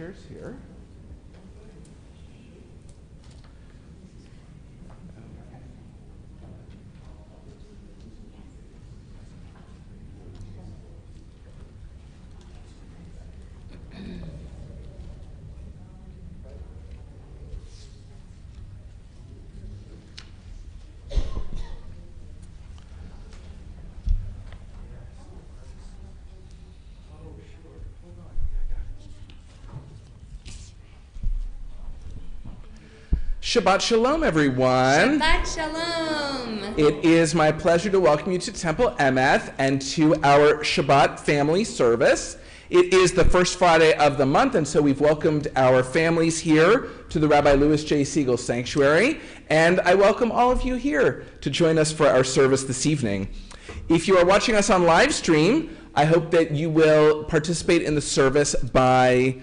chairs here. Shabbat Shalom, everyone. Shabbat Shalom. It is my pleasure to welcome you to Temple Emeth and to our Shabbat family service. It is the first Friday of the month, and so we've welcomed our families here to the Rabbi Louis J. Siegel Sanctuary, and I welcome all of you here to join us for our service this evening. If you are watching us on live stream, I hope that you will participate in the service by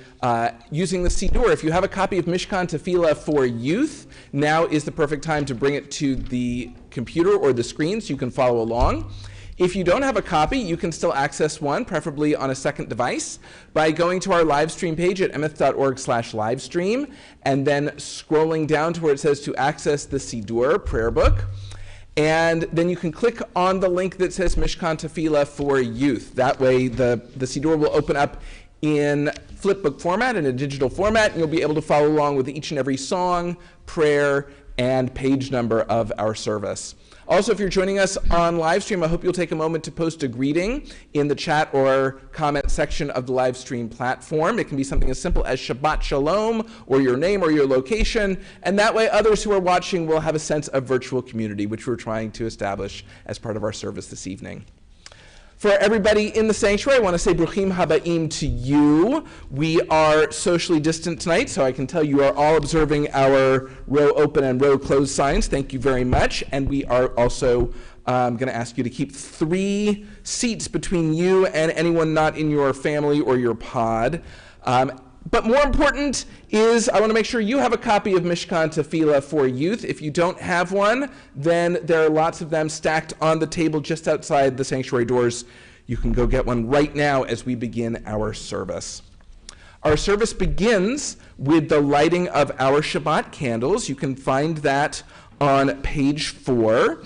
using the Siddur. If you have a copy of Mishkan Tefillah for Youth, now is the perfect time to bring it to the computer or the screen so you can follow along. If you don't have a copy, you can still access one, preferably on a second device, by going to our live stream page at emeth.org/livestream and then scrolling down to where it says to access the Siddur prayer book. And then you can click on the link that says Mishkan Tefillah for Youth. That way the Siddur will open up in flipbook format, in a digital format, and you'll be able to follow along with each and every song, prayer, and page number of our service. Also, if you're joining us on live stream, I hope you'll take a moment to post a greeting in the chat or comment section of the live stream platform. It can be something as simple as Shabbat Shalom, or your name or your location, and that way others who are watching will have a sense of virtual community, which we're trying to establish as part of our service this evening. For everybody in the sanctuary, I want to say Bruchim Habaim to you. We are socially distant tonight, so I can tell you are all observing our row open and row closed signs. Thank you very much. And we are also going to ask you to keep 3 seats between you and anyone not in your family or your pod. But more important is I want to make sure you have a copy of Mishkan Tefillah for Youth. If you don't have one, then there are lots of them stacked on the table just outside the sanctuary doors. You can go get one right now as we begin our service. Our service begins with the lighting of our Shabbat candles. You can find that on page 4.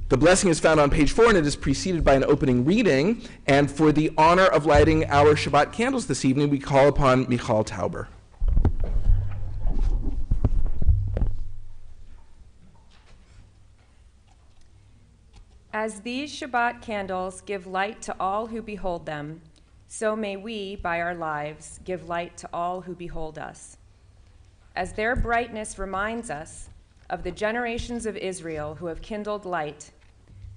The blessing is found on page 4, and it is preceded by an opening reading. And for the honor of lighting our Shabbat candles this evening, we call upon Michal Tauber. As these Shabbat candles give light to all who behold them, so may we, by our lives, give light to all who behold us. As their brightness reminds us of the generations of Israel who have kindled light,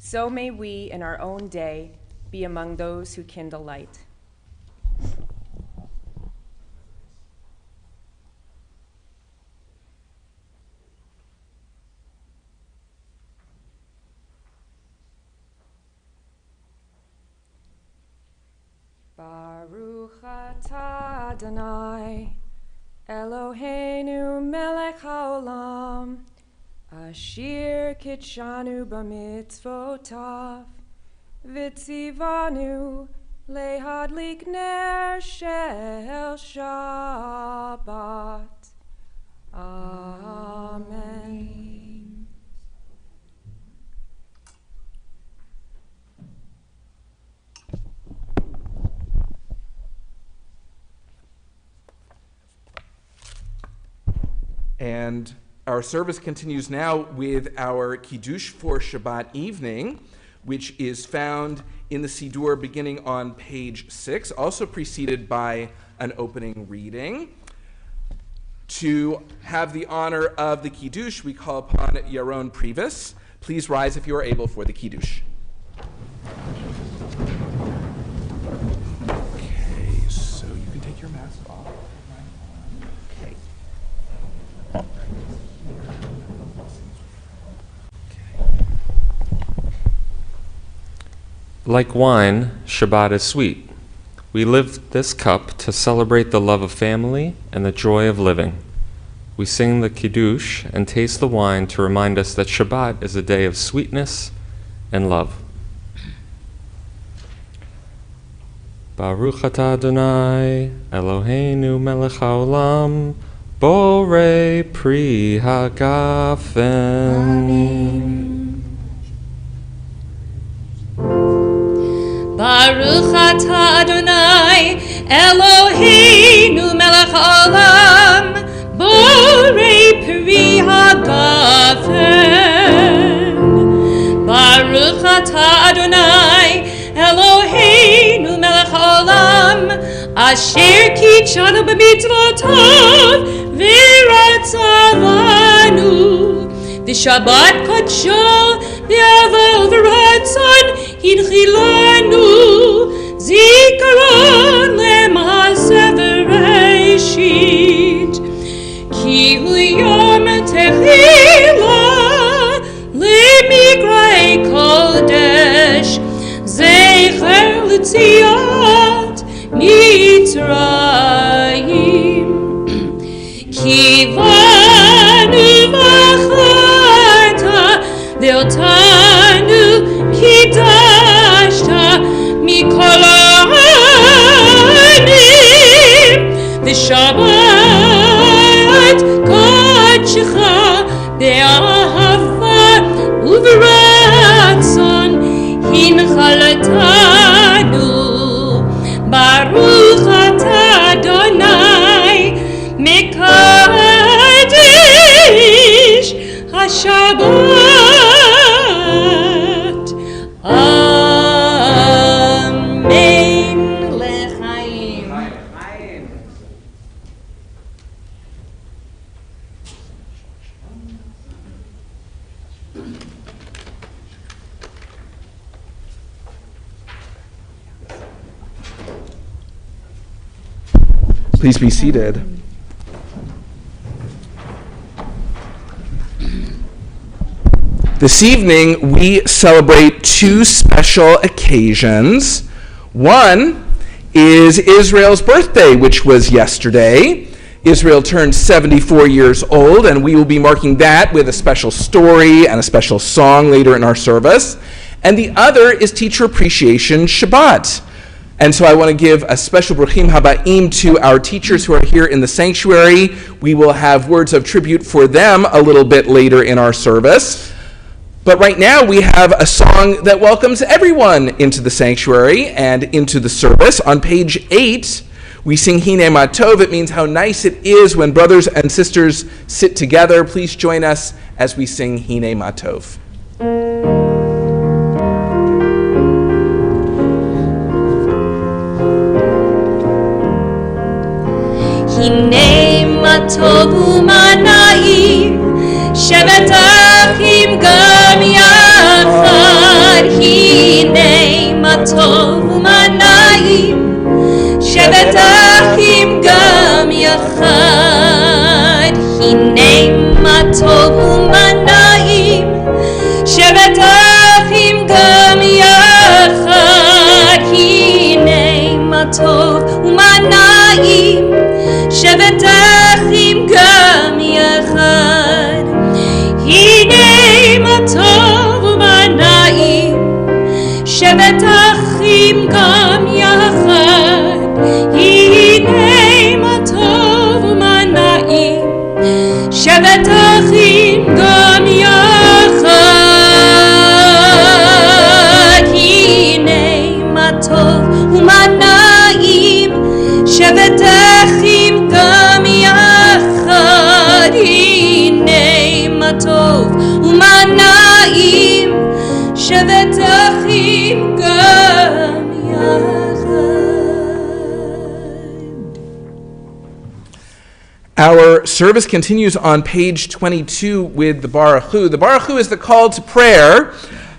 so may we in our own day be among those who kindle light. Baruch atah Adonai, Eloheinu melech haolam, Ashir kitshanu b'mitzvotav, v'tzivanu lehadlik ner shel Shabbat. Amen. And our service continues now with our Kiddush for Shabbat evening, which is found in the Siddur beginning on page 6, also preceded by an opening reading. To have the honor of the Kiddush, we call upon Yaron Privis. Please rise if you are able for the Kiddush. Okay, so you can take your mask off. Okay. Like wine, Shabbat is sweet. We lift this cup to celebrate the love of family and the joy of living. We sing the Kiddush and taste the wine to remind us that Shabbat is a day of sweetness and love. Baruch atah Adonai, Eloheinu melech haolam, borei pri hagafen. Baruch atah Adonai, Eloheinu melech haolam, borei pri hagafen. Baruch atah Adonai, Eloheinu melech haolam, asher kitshanu b'mitzvotav v'ratzavanu. V'shabbat kadsho v'aval v'ratzon hinchilanu. Zikaron le'maaseh v'reishit. Ki hu yom tehillah le'mikra'ei kodesh. Zecher l'tziat Mitzrayim. Ki vanu v'acharta ve'otanu kidashta mikol ha'anim. V'shabbat kadshecha be'ahava u'v'ratzon hinchalatanu. Baruch atah Adonai mekadesh haShabbat. Amen lechaim. Please be seated. This evening, we celebrate two special occasions. One is Israel's birthday, which was yesterday. Israel turned 74 years old, and we will be marking that with a special story and a special song later in our service. And the other is Teacher Appreciation Shabbat. And so I want to give a special Bruchim Habaim to our teachers who are here in the sanctuary. We will have words of tribute for them a little bit later in our service. But right now we have a song that welcomes everyone into the sanctuary and into the service. On page 8, we sing Hine Matov. It means how nice it is when brothers and sisters sit together. Please join us as we sing Hine Matov. Hine matov u'mana'im, shevet achim gam yachad. Hine matov u'mana'im, shevet achim gam yachad. Hine matov u'mana'im, shevet achim gam yachad. Hine matov u'mana'im, shevet achim gam yachad. Hine matov u'mana'im, shevet achim gam yachad. Hine matov u'mana'im, shevet achim gam yachad. Hine matov u'mana'im, shevet achim gam yachad. Hine matov u'mana'im, shevet achim gam yachad. Our service continues on page 22 with the Baruch Hu. The Baruch Hu is the call to prayer,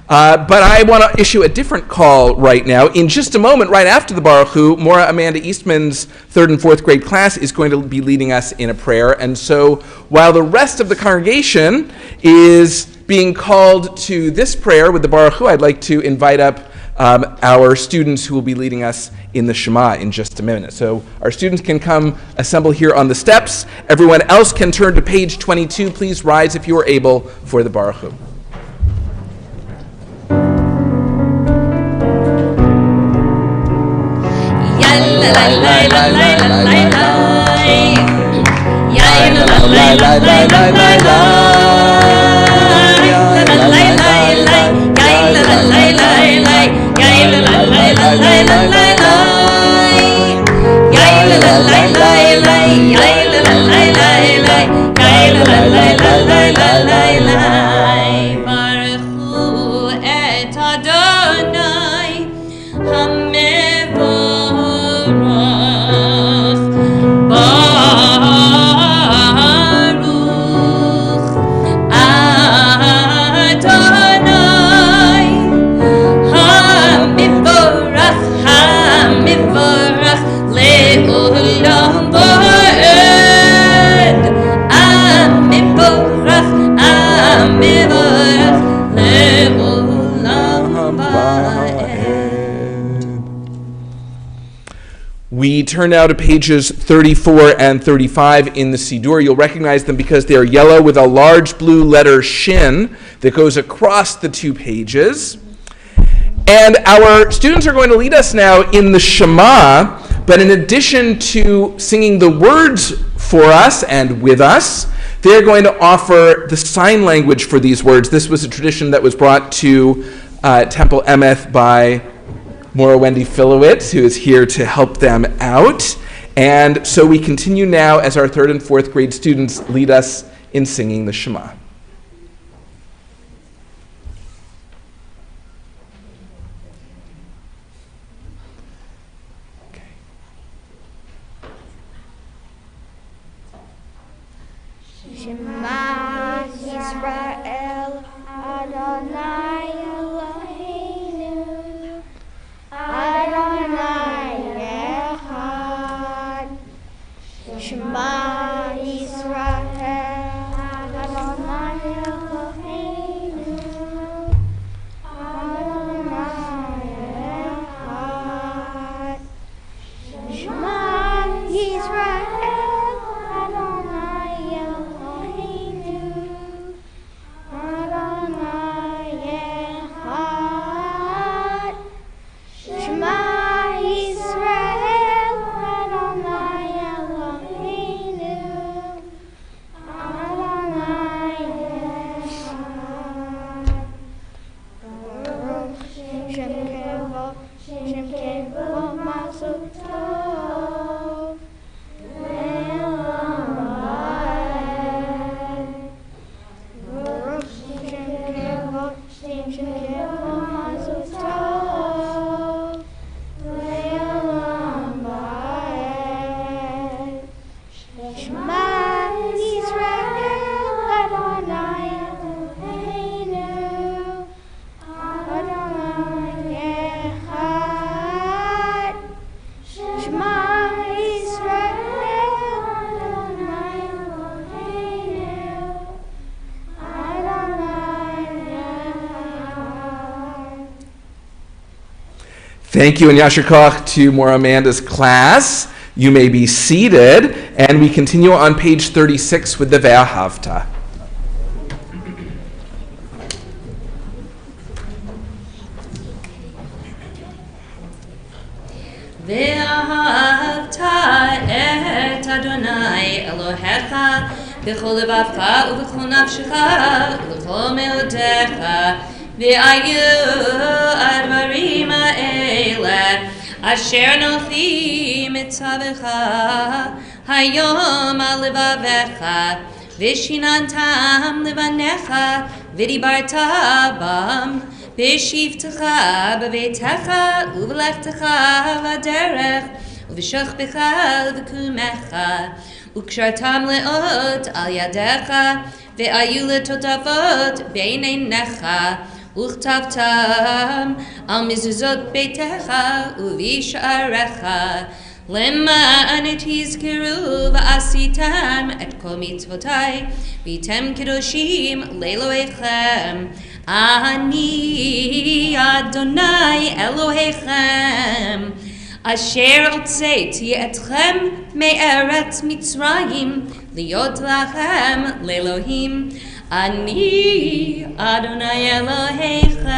but I want to issue a different call right now. In just a moment, right after the Baruch Hu, Maura Amanda Eastman's 3rd and 4th grade class is going to be leading us in a prayer. And so while the rest of the congregation is being called to this prayer with the Baruch Hu, I'd like to invite up our students who will be leading us in the Shema in just a minute. So our students can come assemble here on the steps. Everyone else can turn to page 22. Please rise if you are able for the Baruch Hu. We turn now to pages 34 and 35 in the Siddur. You'll recognize them because they are yellow with a large blue letter shin that goes across the two pages. And our students are going to lead us now in the Shema, but in addition to singing the words for us and with us, they're going to offer the sign language for these words. This was a tradition that was brought to Temple Emeth by Maura Wendy Filowitz, who is here to help them out. And so we continue now as our 3rd and 4th grade students lead us in singing the Shema. Shema Yisrael Adonai Eloheinu Adonai Echad. Shema Yisrael Adonai Eloheinu Adonai Echad. Shema Yisrael Adonai Eloheinu Adonai Echad. Shema Yisrael Adonai Eloheinu Adonai Echad. Baruch Shem Kevo Masuk Tov Le'olam Va'ed. Baruch Shem Kevo Masuk Tov Le'olam Va'ed. Shema Yisrael Adonai Eloheinu Adonai Echad. Shema Yisrael Adonai Eloheinu Adonai Echad. Thank you and Yasher Koach to Maura Amanda's class. You may be seated, and we continue on page 36 with the Ve'ahavta. ואהבת את אדוני אלוהיך בכל לבבך ובכל נפשך ובכל מאודיך והיו הדברים האלה אשר אנוכי מצווך היום על לבביך ושיננתם לבניך ודיברת בם בשבתך בביתך ובלכתך בדרך ובשוכבך ובקומך וקשרתם לאות על ידיך והיו לטוטפות בין עיניך וכתבתם על מזוזות ביתך ובשעריך למען תזכרו ועשיתם את כל מצוותי והייתם קדושים לאלוהיכם אני אדוני אלוהיכם אשר הוצאתי אתכם מארץ מצרים להיות לכם לאלוהים אני אדוני אלוהיכם.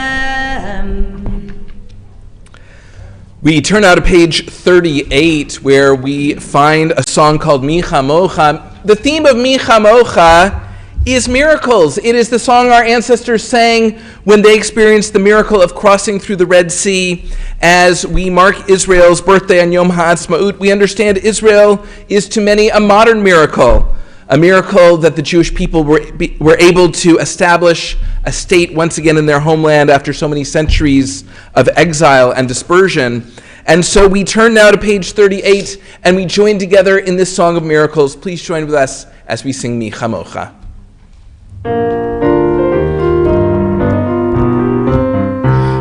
We turn now to page 38, where we find a song called Mi Chamocha The theme of Mi Chamocha is miracles. It is the song our ancestors sang when they experienced the miracle of crossing through the Red Sea. As we mark Israel's birthday on Yom HaAtzmaut, we understand Israel is to many a modern miracle, a miracle that the Jewish people were able to establish a state once again in their homeland after so many centuries of exile and dispersion. And so we turn now to page 38 and we join together in this song of miracles. Please join with us as we sing Mi Chamocha.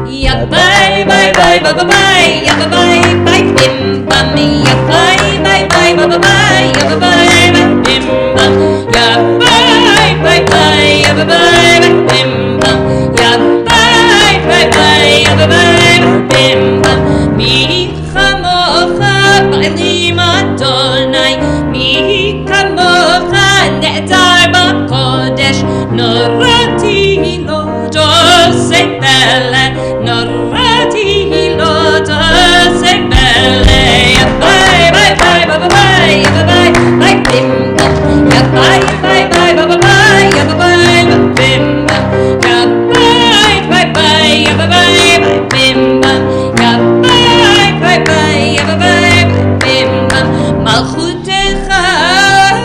Ya bye bye bye bye bye bye ya bye bye bim bam ya bye bye bye bye bye ya bye bim bam ya bye bye bye ya bye bim bam ya bye bye bye ya bye bim bam mi chamocha ba'elim Adonai mi chamocha ne'tar ba'kodesh norati lo dosei bele norati lo dosei bele ya bye bye bye bye bye ya bye bye bim bam ya bye bye bye bye bye ya bye bim bam ya bye bye bye ya bye bim bam ya bye bye bye ya bye bim bam malchutecha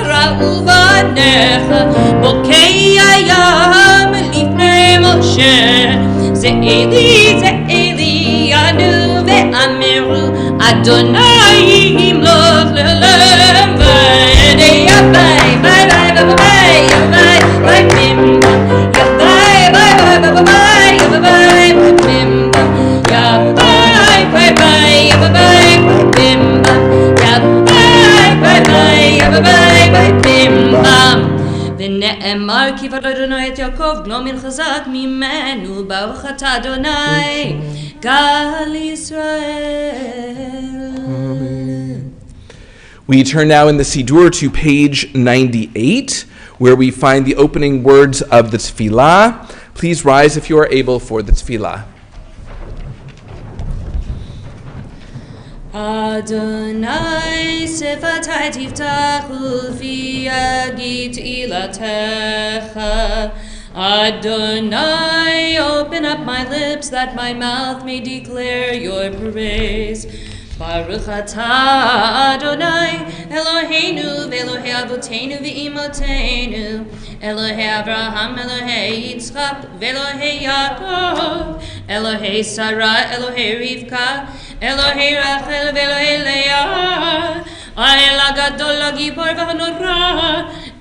ra'u banecha bokei ayam lifnei Moshe Ze'eli anu ve'amiru Adonai imloch le'olam v'edei ya bye bye bye bye bye ya bye bye bim bam ya bye bye bye bye bye ya bye bim bam ya bye bye bye ya bye bim bam ya bye bye bye ya bye bim bam ונאמר כי אדוני את יעקב גלומין חזק ממנו ברוך אתה אדוני גל ישראל. We turn now in the Siddur to page 98, where we find the opening words of the Tefillah. Please rise if you are able for the Tefillah. Adonai sefatai tiftachu fi yagi teilatecha. Adonai, open up my lips that my mouth may declare your praise. Baruch atah Adonai, Eloheinu ve'Elohei Avotenu ve'imotenu, Elohei Avraham, Elohei Yitzchak, ve'Elohei Yaakov, Elohei Sarah, Elohei Rivka, Elohei Rachel, ve'Elohei Leah, El Gadol Gibor v'Hanora,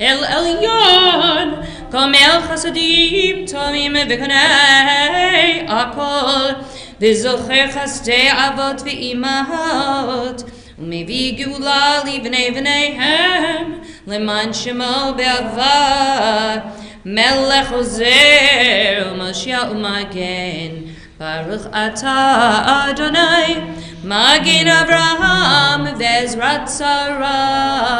El Elyon, Komel Chasadim, Tomim v'Konei Akol, וזוכר חסדי אבות ואימהות ומביא גאולה לבני בניהם למען שמו באהבה מלך עוזר ומושיע ומגן ברוך אתה אדוני מגן אברהם ועזרת שרה.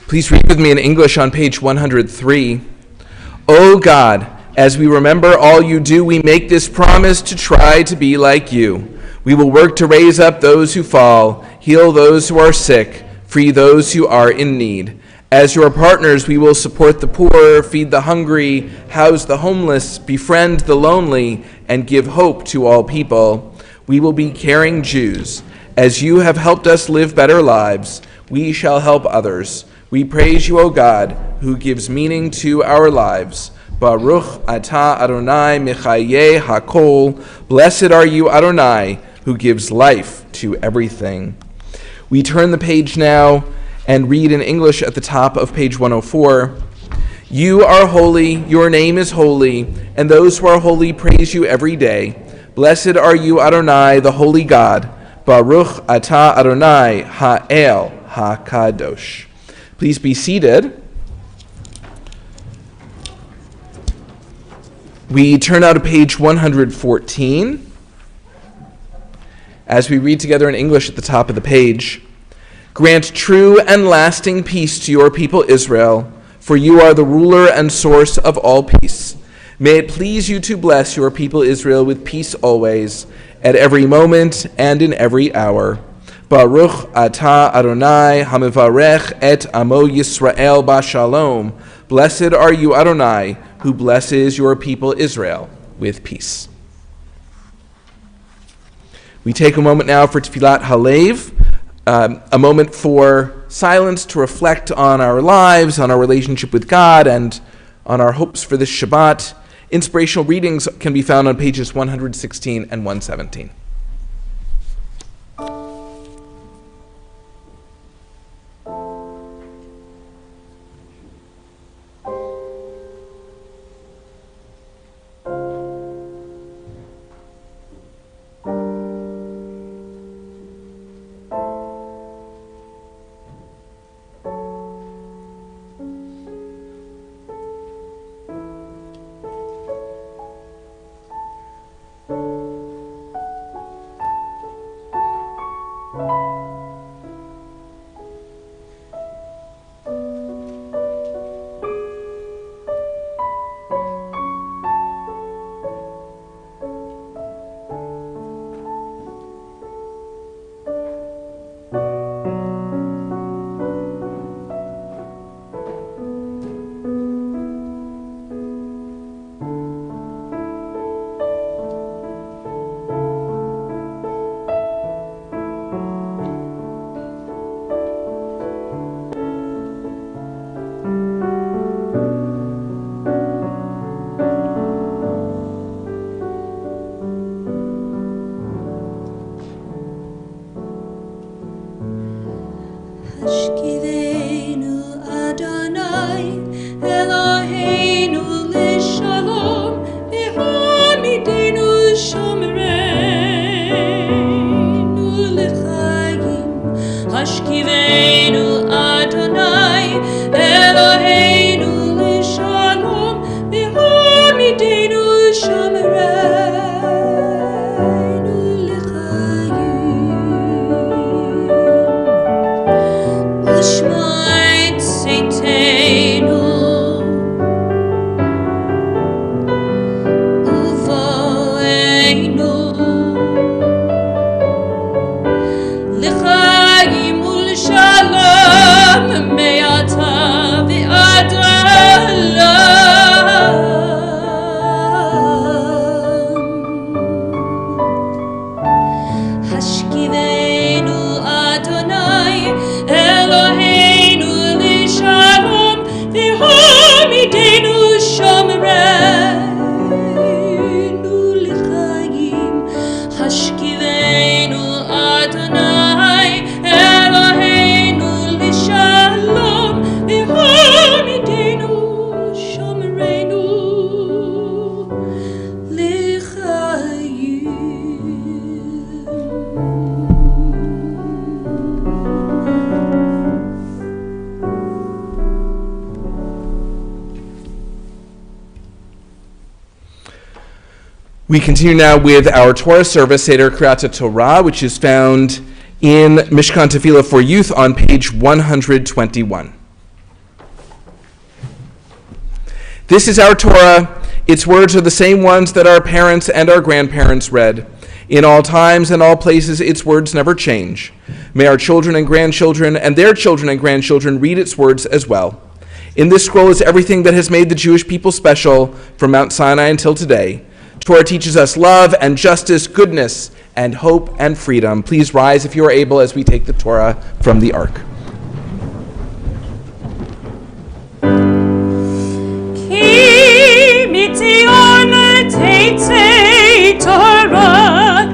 Please read with me in English on page 103. O God, as we remember all you do, we make this promise to try to be like you. We will work to raise up those who fall, heal those who are sick, free those who are in need. As your partners, we will support the poor, feed the hungry, house the homeless, befriend the lonely, and give hope to all people. We will be caring Jews. As you have helped us live better lives, we shall help others. We praise you, O God, who gives meaning to our lives. Baruch atah Adonai mechaye hakol. Blessed are you, Adonai, who gives life to everything. We turn the page now and read in English at the top of page 104. You are holy, your name is holy, and those who are holy praise you every day. Blessed are you, Adonai, the holy God. Baruch atah Adonai ha'el hakadosh. Please be seated. We turn now to page 114 as we read together in English at the top of the page. Grant true and lasting peace to your people Israel, for you are the ruler and source of all peace. May it please you to bless your people Israel with peace always, at every moment and in every hour. Baruch atah Adonai hamivarech et amo Yisrael b'shalom. Blessed are you, Adonai, who blesses your people Israel with peace. We take a moment now for Tfilat Halev, a moment for silence to reflect on our lives, on our relationship with God, and on our hopes for this Shabbat. Inspirational readings can be found on pages 116 and 117. We continue now with our Torah service, Seder Kriyat Torah, which is found in Mishkan Tefillah for Youth on page 121. This is our Torah. Its words are the same ones that our parents and our grandparents read. In all times and all places, its words never change. May our children and grandchildren and their children and grandchildren read its words as well. In this scroll is everything that has made the Jewish people special from Mount Sinai until today. Torah teaches us love and justice, goodness and hope and freedom. Please rise if you are able as we take the Torah from the Ark. Ki mitzion teitzei Torah,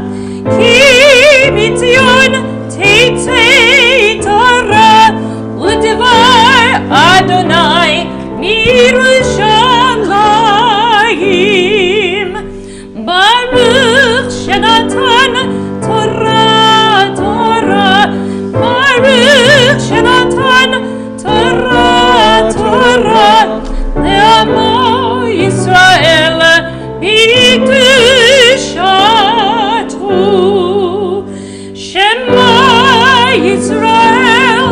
ki mitzion teitzei Torah, u'devar Adonai mirushalayim. Baruch shenatan Torah, Torah. Baruch shenatan Torah, Torah. Le'amo Yisrael b'kedushatu. Shema Yisrael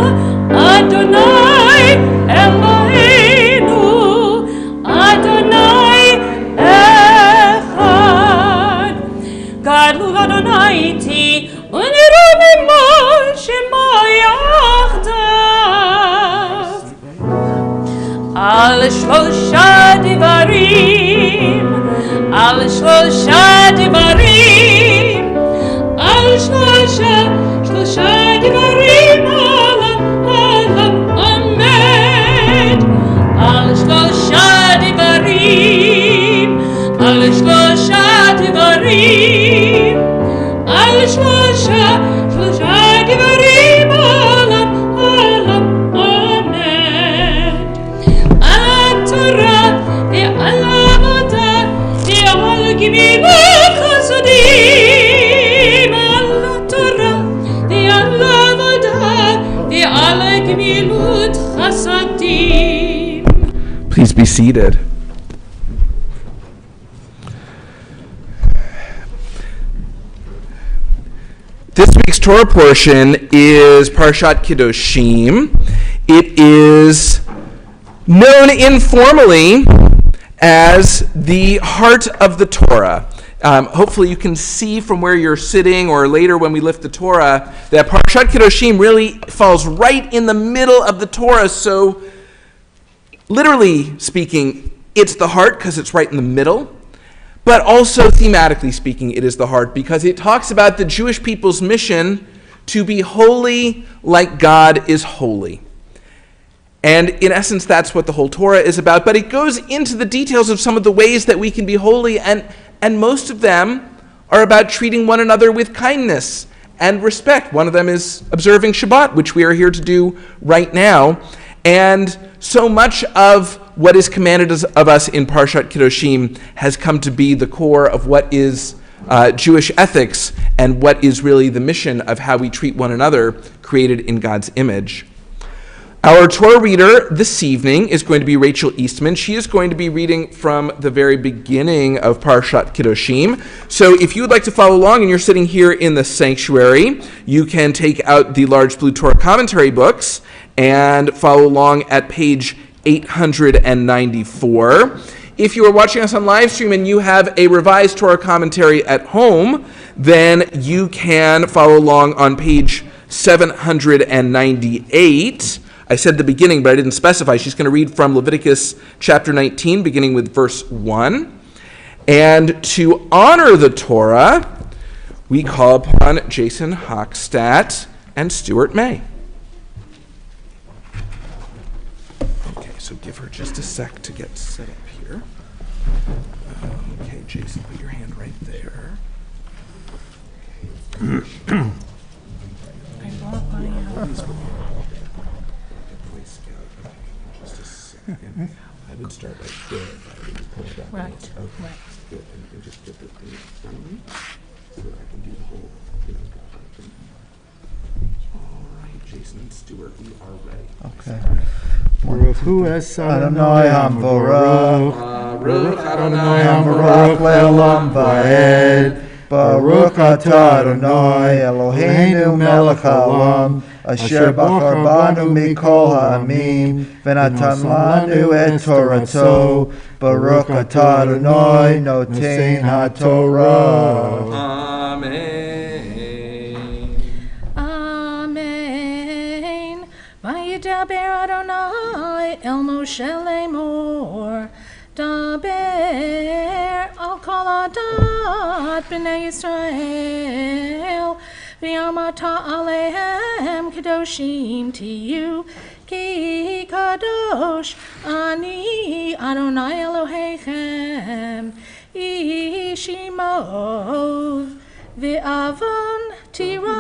Adonai Eloheinu, Adonai Echad. Gadlu Adonai ti, uniru mimol על שלושה דברים, על שלושה דברים, על שלושה דברים עליו עומד, על שלושה דברים, על שלושה דברים, על שלושה דברים עליו עומד, על התורה ועל העבודה ועל גמילות חסדים, על התורה ועל העבודה ועל גמילות חסדים. Please be seated. This week's Torah portion is Parshat Kedoshim. It is known informally as the heart of the Torah. Hopefully you can see from where you're sitting or later when we lift the Torah that Parshat Kedoshim really falls right in the middle of the Torah. So literally speaking, it's the heart because it's right in the middle. But also thematically speaking, it is the heart because it talks about the Jewish people's mission to be holy like God is holy. And in essence, that's what the whole Torah is about. But it goes into the details of some of the ways that we can be holy, and most of them are about treating one another with kindness and respect. One of them is observing Shabbat, which we are here to do right now. And so much of what is commanded of us in Parshat Kedoshim has come to be the core of what is Jewish ethics and what is really the mission of how we treat one another, created in God's image. Our Torah reader this evening is going to be Rachel Eastman. She is going to be reading from the very beginning of Parshat Kedoshim. So if you would like to follow along and you're sitting here in the sanctuary, you can take out the large blue Torah commentary books and follow along at page 894. If you are watching us on live stream and you have a revised Torah commentary at home, then you can follow along on page 798. I said the beginning, but I didn't specify. She's going to read from Leviticus chapter 19, beginning with verse 1. And to honor the Torah, we call upon Jason Hochstadt and Stuart May. So give her just a sec to get set up here. Okay, Jason, put your hand right there. Just a second. I would start like this. Right. Okay. Good. And just get the thing in front of me so that I can do the whole, All right, Jason and Stuart, we are ready. Okay. Baruch Hu es Adonai HaMvorach, Baruch Adonai HaMvorach le'olam va'ed, Baruch atah Adonai Eloheinu melech haolam, asher bachar banu mikol ha'amim, v'natan lanu et Torato, Baruch atah Adonai notein ha'torah. Amen. Amen. Vayidaber Adonai el Moshe lemor, daber al kol adat b'nei Yisrael, v'yamata alehem kadoshim tiyu, ki kadosh ani Adonai Elohechem, ishimov v'avon tira.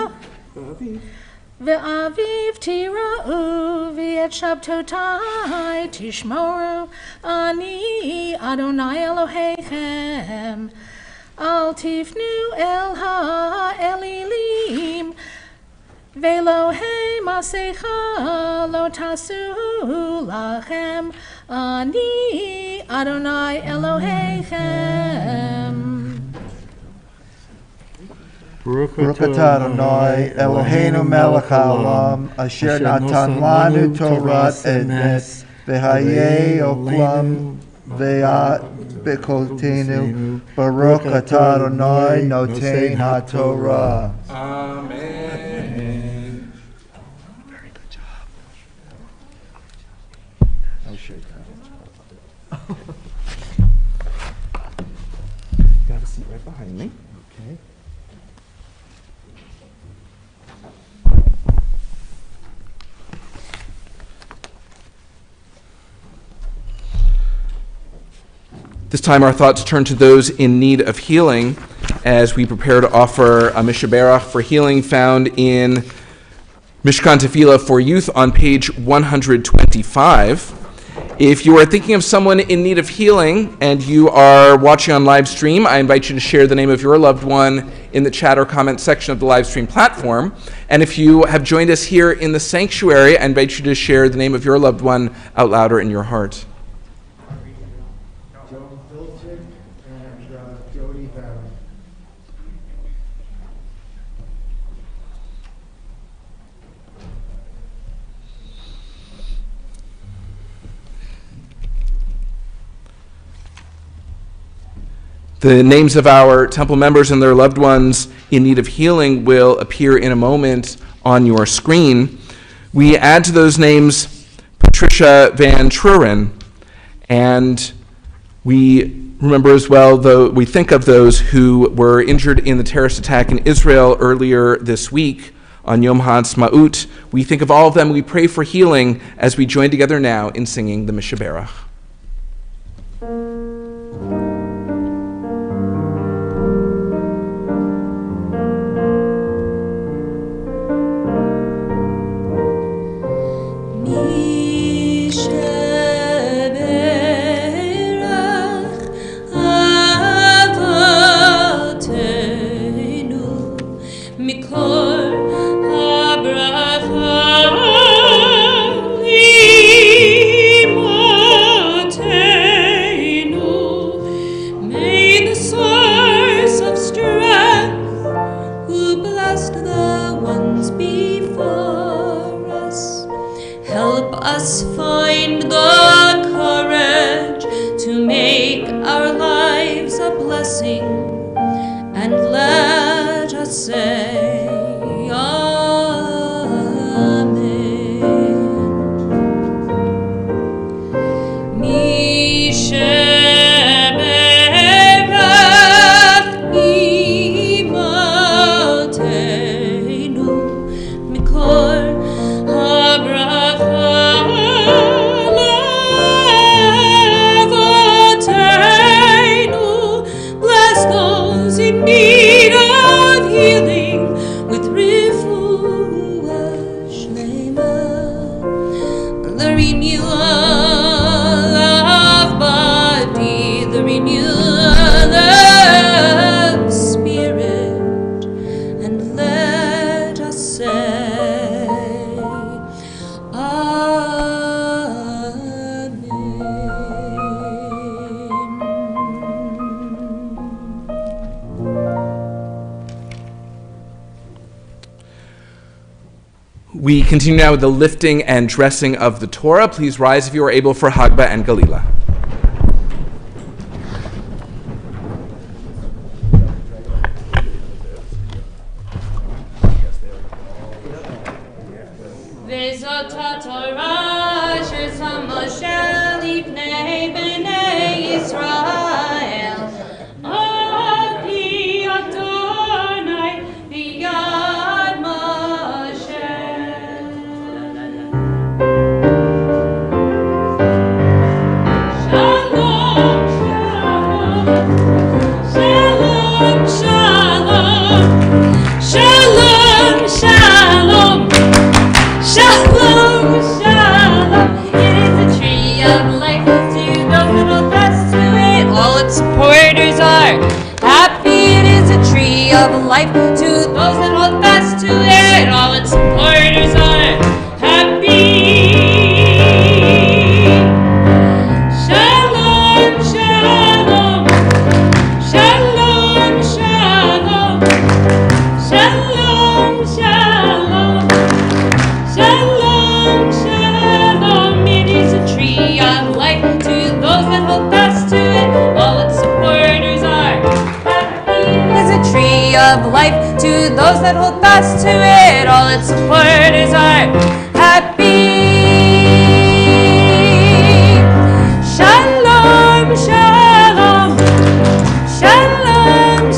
Ve'aviv tira'u v'et shabtotai tishmoru ani Adonai Elohechem. Al tifnu el ha'elilim ve'lohei masecha lo tasu lachem ani Adonai Elohechem. Baruch atah Adonai Eloheinu melech haolam, asher natan lanu Torat emes, v'hayei oklam ve'at b'koltenu, Baruch atah Adonai notein ha'torah. Amen. I'll shake that. behind me. Okay. This time our thoughts turn to those in need of healing as we prepare to offer a Mishaberach for healing found in Mishkan Tefillah for Youth on page 125. If you are thinking of someone in need of healing and you are watching on live stream, I invite you to share the name of your loved one in the chat or comment section of the live stream platform. And if you have joined us here in the sanctuary, I invite you to share the name of your loved one out loud or in your heart. Joe Filchick and Jody Barron. The names of our temple members and their loved ones in need of healing will appear in a moment on your screen. We add to those names Patricia Van Truren, and we remember as well, though we think of those who were injured in the terrorist attack in Israel earlier this week on Yom HaAtzmaut. We think of all of them. We pray for healing as we join together now in singing the Mishaberach. We continue now with the lifting and dressing of the Torah. Please rise if you are able for Hagba and Galila. Life to those that hold fast to it, all its supporters are happy. Shalom, shalom, shalom, shalom, shalom, shalom, shalom, shalom. It is a tree of life to those that hold fast to it, all its supporters are happy. It is a tree of life to those that hold fast to it, all its supporters are happy. Shalom, shalom, shalom,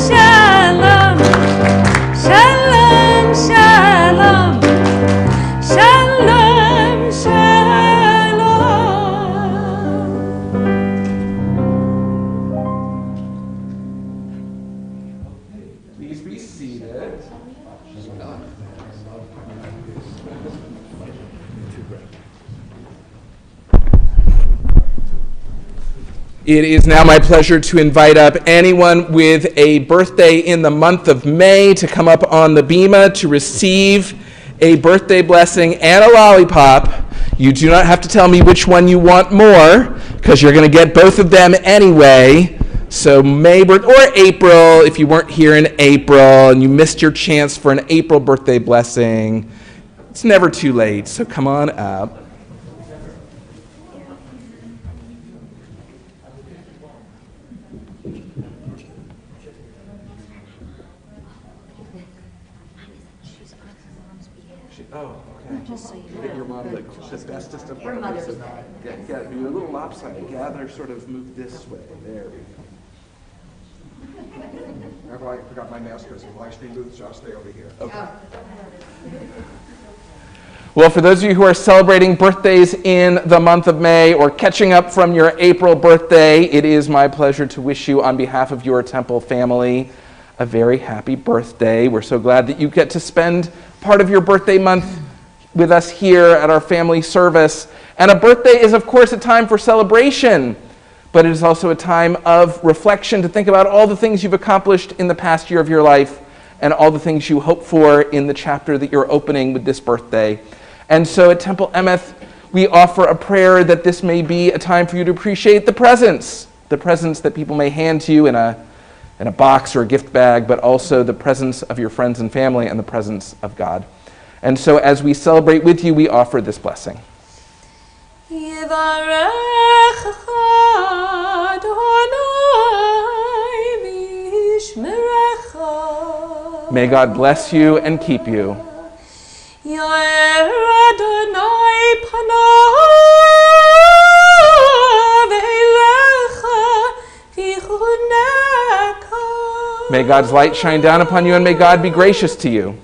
It is now my pleasure to invite up anyone with a birthday in the month of May to come up on the bima to receive a birthday blessing and a lollipop. You do not have to tell me which one you want more, because you're going to get both of them anyway. So May or April, if you weren't here in April and you missed your chance for an April birthday blessing, it's never too late, so come on up. Oh, okay. Just so you know. Get your mom the bestest of her mother's bed. Yeah, you're a little lopsided. Gather, sort of move this way. There we go. I forgot my mask because of live stream booth, so I'll stay over here. Okay. Well, for those of you who are celebrating birthdays in the month of May or catching up from your April birthday, it is my pleasure to wish you on behalf of your Temple family a very happy birthday. We're so glad that you get to spend part of your birthday month with us here at our family service. And a birthday is, of course, a time for celebration, but it is also a time of reflection to think about all the things you've accomplished in the past year of your life and all the things you hope for in the chapter that you're opening with this birthday. And so at Temple Emeth, we offer a prayer that this may be a time for you to appreciate the presents that people may hand to you in a box or a gift bag, but also the presence of your friends and family and the presence of God. And so as we celebrate with you, we offer this blessing. May God bless you and keep you. May God's light shine down upon you, and may God be gracious to you.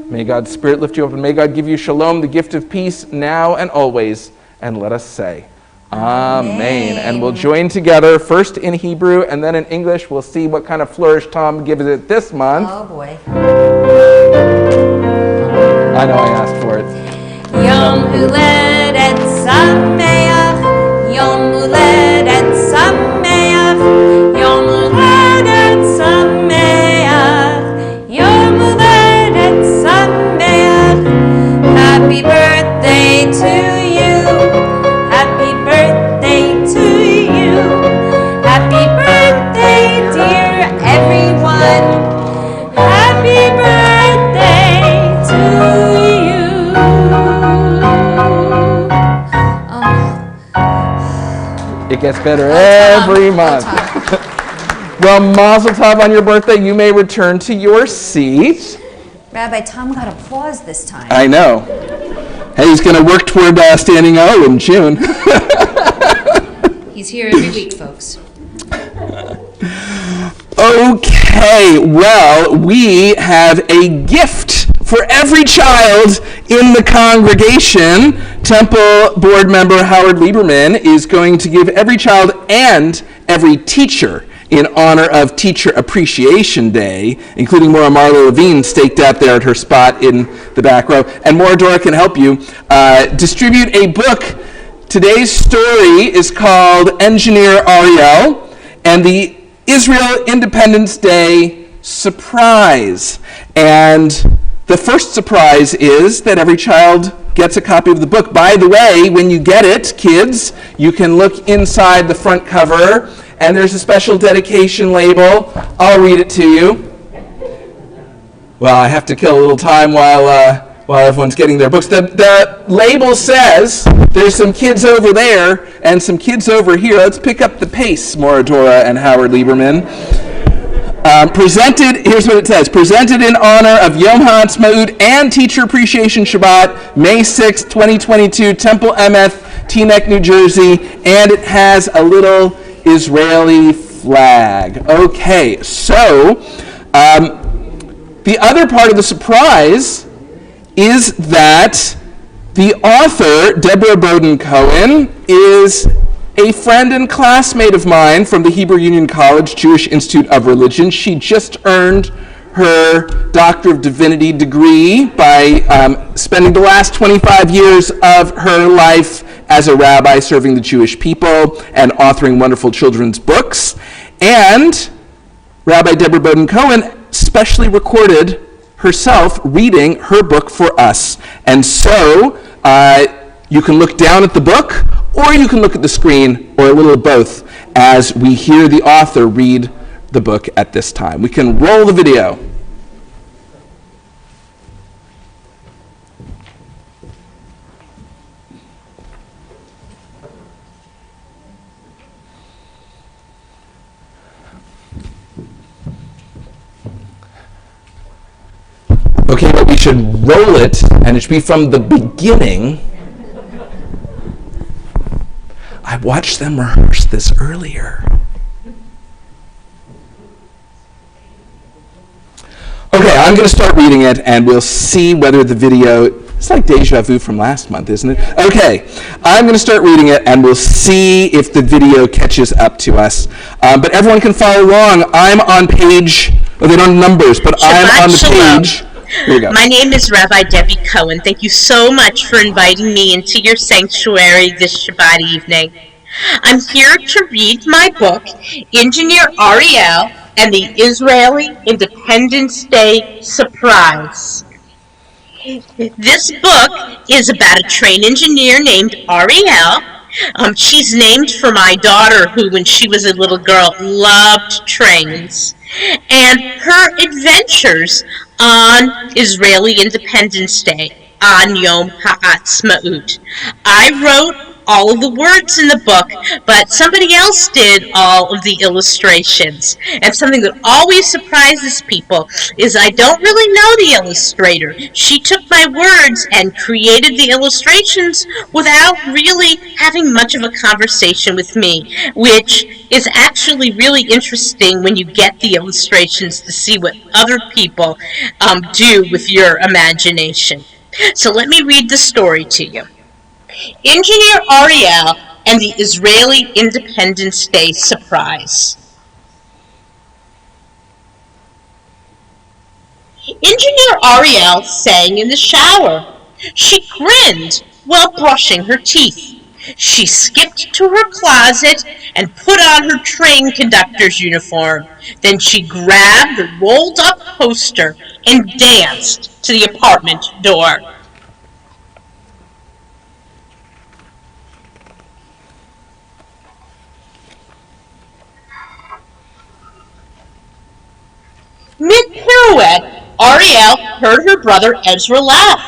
May God's Spirit lift you up, and may God give you shalom, the gift of peace, now and always. And let us say, Amen. And we'll join together, first in Hebrew and then in English. We'll see what kind of flourish Tom gives it this month. Oh boy. I know I asked for it. Yom Huledet Sameach, Yom Huledet Sameach, Yom Huledet Sameach, Yom Huledet Sameach. Happy birthday to you, happy birthday to you, happy birthday dear everyone, happy birthday to you. It gets better every month. Well, Mazel Tov on your birthday. You may return to your seat. Rabbi, Tom got applause this time. I know. Hey, he's going to work toward standing O in June. He's here every week, folks. Okay, well, we have a gift for every child in the congregation. Temple board member Howard Lieberman is going to give every child and every teacher in honor of Teacher Appreciation Day, including Maura Marlowe Levine staked out there at her spot in the back row. And Maura Dora can help you distribute a book. Today's story is called Engineer Ariel and the Israel Independence Day Surprise. And the first surprise is that every child gets a copy of the book. By the way, when you get it, kids, you can look inside the front cover, and there's a special dedication label. I'll read it to you. Well, I have to kill a little time while everyone's getting their books. The label says there's some kids over there and some kids over here. Let's pick up the pace, Maura Dora and Howard Lieberman. Here's what it says. Presented in honor of Yom HaAtzmaut and Teacher Appreciation Shabbat, May 6, 2022, Temple Emeth, Teaneck, New Jersey, and it has a little Israeli flag. Okay, so the other part of the surprise is that The author, Deborah Bowden Cohen, is a friend and classmate of mine from the Hebrew Union College Jewish Institute of Religion. She just earned her Doctor of Divinity degree by spending the last 25 years of her life as a rabbi serving the Jewish people and authoring wonderful children's books. And Rabbi Deborah Bowden Cohen specially recorded herself reading her book for us. And so you can look down at the book, or you can look at the screen, or a little of both, as we hear the author read the book at this time. We can roll the video. Okay, but we should roll it, and it should be from the beginning. I watched them rehearse this earlier. Okay, I'm going to start reading it, and we'll see whether the video... It's like deja vu from last month, isn't it? Okay, I'm going to start reading it, and we'll see if the video catches up to us. But everyone can follow along. I'm on page... Well, they don't have numbers, but I'm on the page... Here we go. My name is Rabbi Debbie Cohen. Thank you so much for inviting me into your sanctuary this Shabbat evening. I'm here to read my book, Engineer Ariel and the Israeli Independence Day Surprise. This book is about a train engineer named Ariel. She's named for my daughter, who, when she was a little girl, loved trains, and her adventures on Israeli Independence Day, on Yom Ha'atzmaut. I wrote all of the words in the book, but somebody else did all of the illustrations. And something that always surprises people is I don't really know the illustrator. She took my words and created the illustrations without really having much of a conversation with me, which is actually really interesting when you get the illustrations to see what other people do with your imagination. So let me read the story to you. Engineer Ariel and the Israeli Independence Day Surprise. Engineer Ariel sang in the shower. She grinned while brushing her teeth. She skipped to her closet and put on her train conductor's uniform. Then she grabbed a rolled-up poster and danced to the apartment door. Mid-pirouette, Ariel heard her brother Ezra laugh.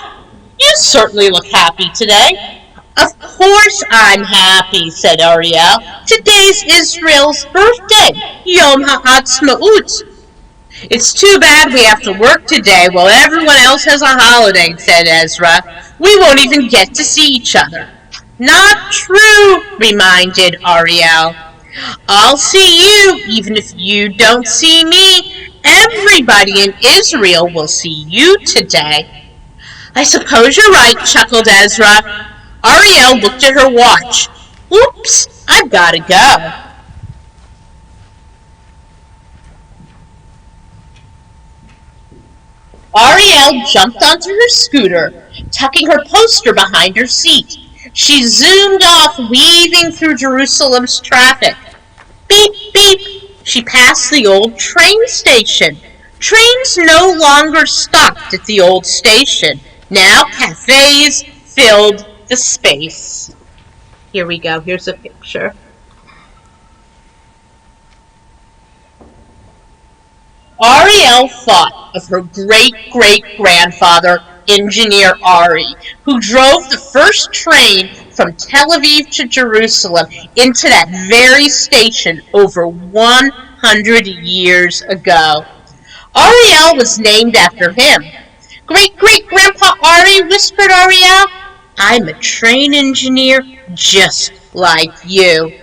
"You certainly look happy today." "Of course I'm happy," said Ariel. "Today's Israel's birthday, Yom Ha'atzmaut." "It's too bad we have to work today while everyone else has a holiday," said Ezra. "We won't even get to see each other." "Not true," reminded Ariel. "I'll see you even if you don't see me. Everybody in Israel will see you today." "I suppose you're right," chuckled Ezra. Ariel looked at her watch. "Oops, I've got to go." Ariel jumped onto her scooter, tucking her poster behind her seat. She zoomed off, weaving through Jerusalem's traffic. Beep, beep. She passed the old train station. Trains no longer stopped at the old station. Now cafes filled the space. Here we go. Here's a picture. Ariel thought of her great-great-grandfather, Engineer Ari, who drove the first train from Tel Aviv to Jerusalem into that very station over 100 years ago. Ariel was named after him. "Great-great-grandpa Ari," whispered Ariel, "I'm a train engineer just like you."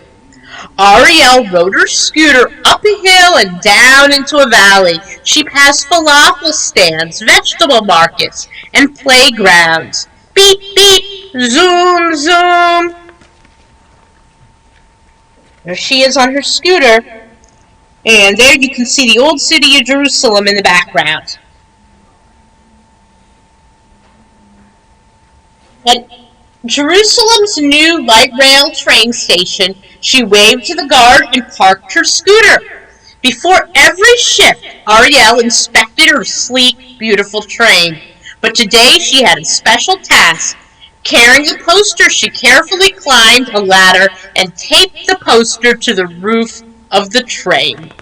Ariel rode her scooter up a hill and down into a valley. She passed falafel stands, vegetable markets, and playgrounds. Beep, beep, zoom, zoom. There she is on her scooter. And there you can see the old city of Jerusalem in the background. At Jerusalem's new light rail train station, she waved to the guard and parked her scooter. Before every shift, Ariel inspected her sleek, beautiful train. But today she had a special task. Carrying a poster, she carefully climbed a ladder and taped the poster to the roof of the train.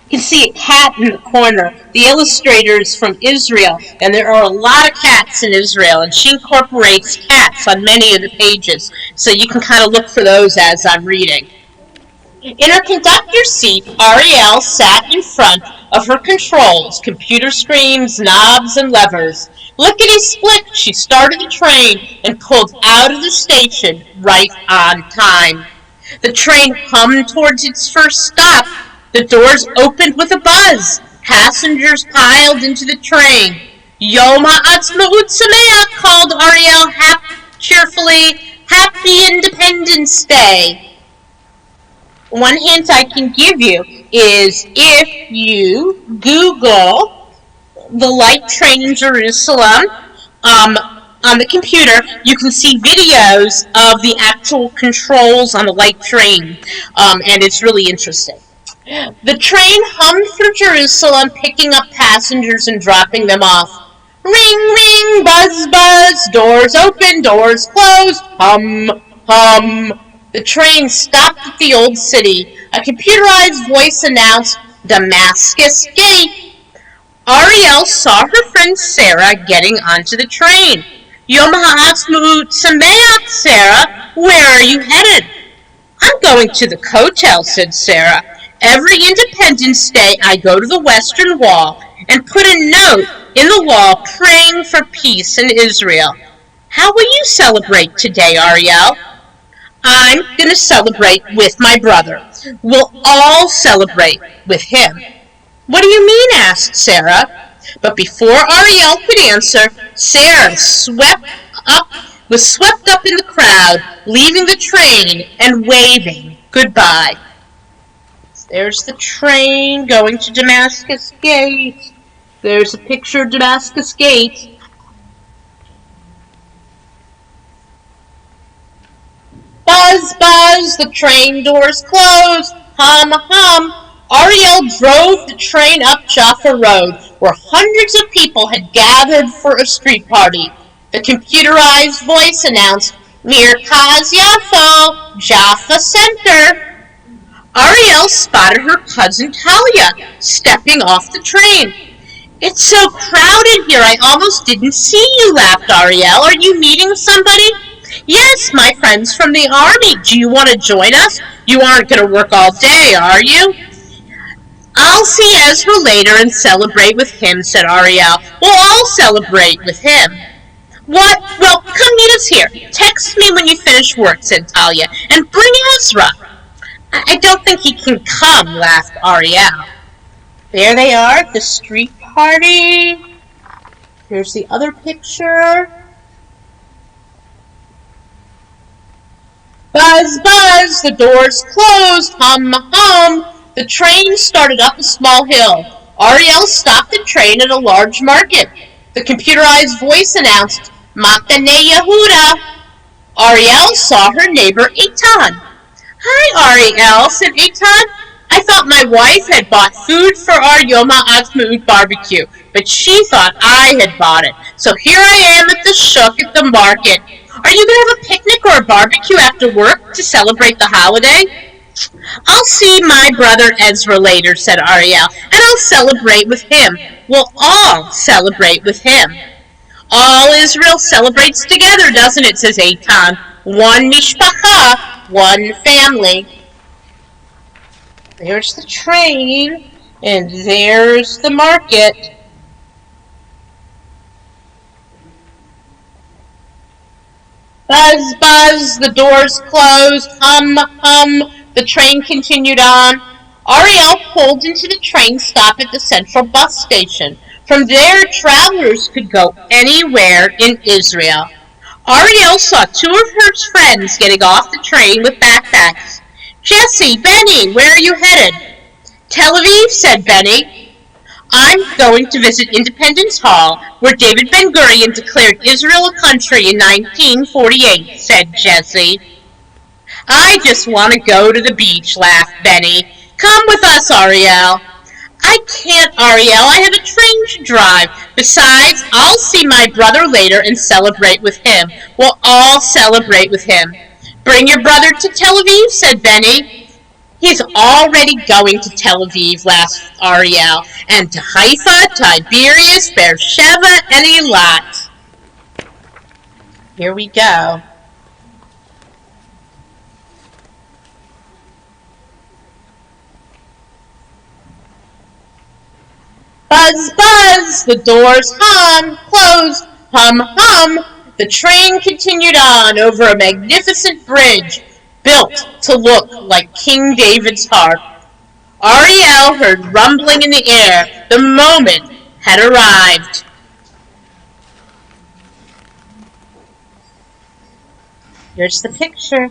You can see a cat in the corner. The illustrator is from Israel, and there are a lot of cats in Israel, and she incorporates cats on many of the pages, so you can kind of look for those as I'm reading. In her conductor's seat, Ariel sat in front of her controls, computer screens, knobs, and levers. Lickety-split, she started the train and pulled out of the station right on time. The train hummed towards its first stop. The doors opened with a buzz. Passengers piled into the train. Yom Ha'atzmaut Sameach, called Ariel cheerfully. Happy Independence Day. One hint I can give you is if you Google the light train in Jerusalem on the computer, you can see videos of the actual controls on the light train, and it's really interesting. The train hummed through Jerusalem, picking up passengers and dropping them off. Ring, ring, buzz, buzz, doors open, doors closed, hum, hum. The train stopped at the old city. A computerized voice announced, Damascus Gate. Ariel saw her friend Sarah getting onto the train. Yom Ha'atzmaut Sameach, Sarah. Where are you headed? I'm going to the Kotel, said Sarah. Every Independence Day, I go to the Western Wall and put a note in the wall praying for peace in Israel. How will you celebrate today, Ariel? I'm going to celebrate with my brother. We'll all celebrate with him. What do you mean? Asked Sarah. But before Ariel could answer, Sarah was swept up in the crowd, leaving the train and waving goodbye. There's the train going to Damascus Gate. There's a picture of Damascus Gate. Buzz, buzz, the train doors closed. Hum, hum. Ariel drove the train up Jaffa Road, where hundreds of people had gathered for a street party. The computerized voice announced, Mirkaz Yaffo, Jaffa Center. Ariel spotted her cousin Talia stepping off the train. It's so crowded here, I almost didn't see you, laughed Ariel. Are you meeting somebody? Yes, my friends from the army. Do you want to join us? You aren't going to work all day, are you? I'll see Ezra later and celebrate with him, said Ariel. We'll all celebrate with him. What? Well, come meet us here. Text me when you finish work, said Talia, and bring Ezra. I don't think he can come, laughed Ariel. There they are at the street party. Here's the other picture. Buzz, buzz, the doors closed, hum, hum. The train started up a small hill. Ariel stopped the train at a large market. The computerized voice announced, Machane Yehuda. Ariel saw her neighbor Eitan. Hi, Ariel, said Eitan. I thought my wife had bought food for our Yom Ha'atzmaut barbecue, but she thought I had bought it. So here I am at the shuk at the market. Are you going to have a picnic or a barbecue after work to celebrate the holiday? I'll see my brother Ezra later, said Ariel, and I'll celebrate with him. We'll all celebrate with him. All Israel celebrates together, doesn't it, says Eitan. One mishpacha, one family. There's the train, and there's the market. Buzz, buzz, the doors closed. Hum, hum, the train continued on. Ariel pulled into the train stop at the central bus station. From there, travelers could go anywhere in Israel. Ariel saw two of her friends getting off the train with backpacks. "Jesse, Benny, where are you headed?" "Tel Aviv," said Benny. "I'm going to visit Independence Hall, where David Ben-Gurion declared Israel a country in 1948, said Jesse. "I just want to go to the beach," laughed Benny. "Come with us, Ariel." "I can't, Ariel. I have a train to drive. Besides, I'll see my brother later and celebrate with him. We'll all celebrate with him." "Bring your brother to Tel Aviv," said Benny. "He's already going to Tel Aviv," laughed Ariel, "and to Haifa, Tiberias, Beersheba, and Eilat." Here we go. Buzz, buzz, the doors hum, closed, hum, hum. The train continued on over a magnificent bridge built to look like King David's harp. Ariel heard rumbling in the air. The moment had arrived. Here's the picture.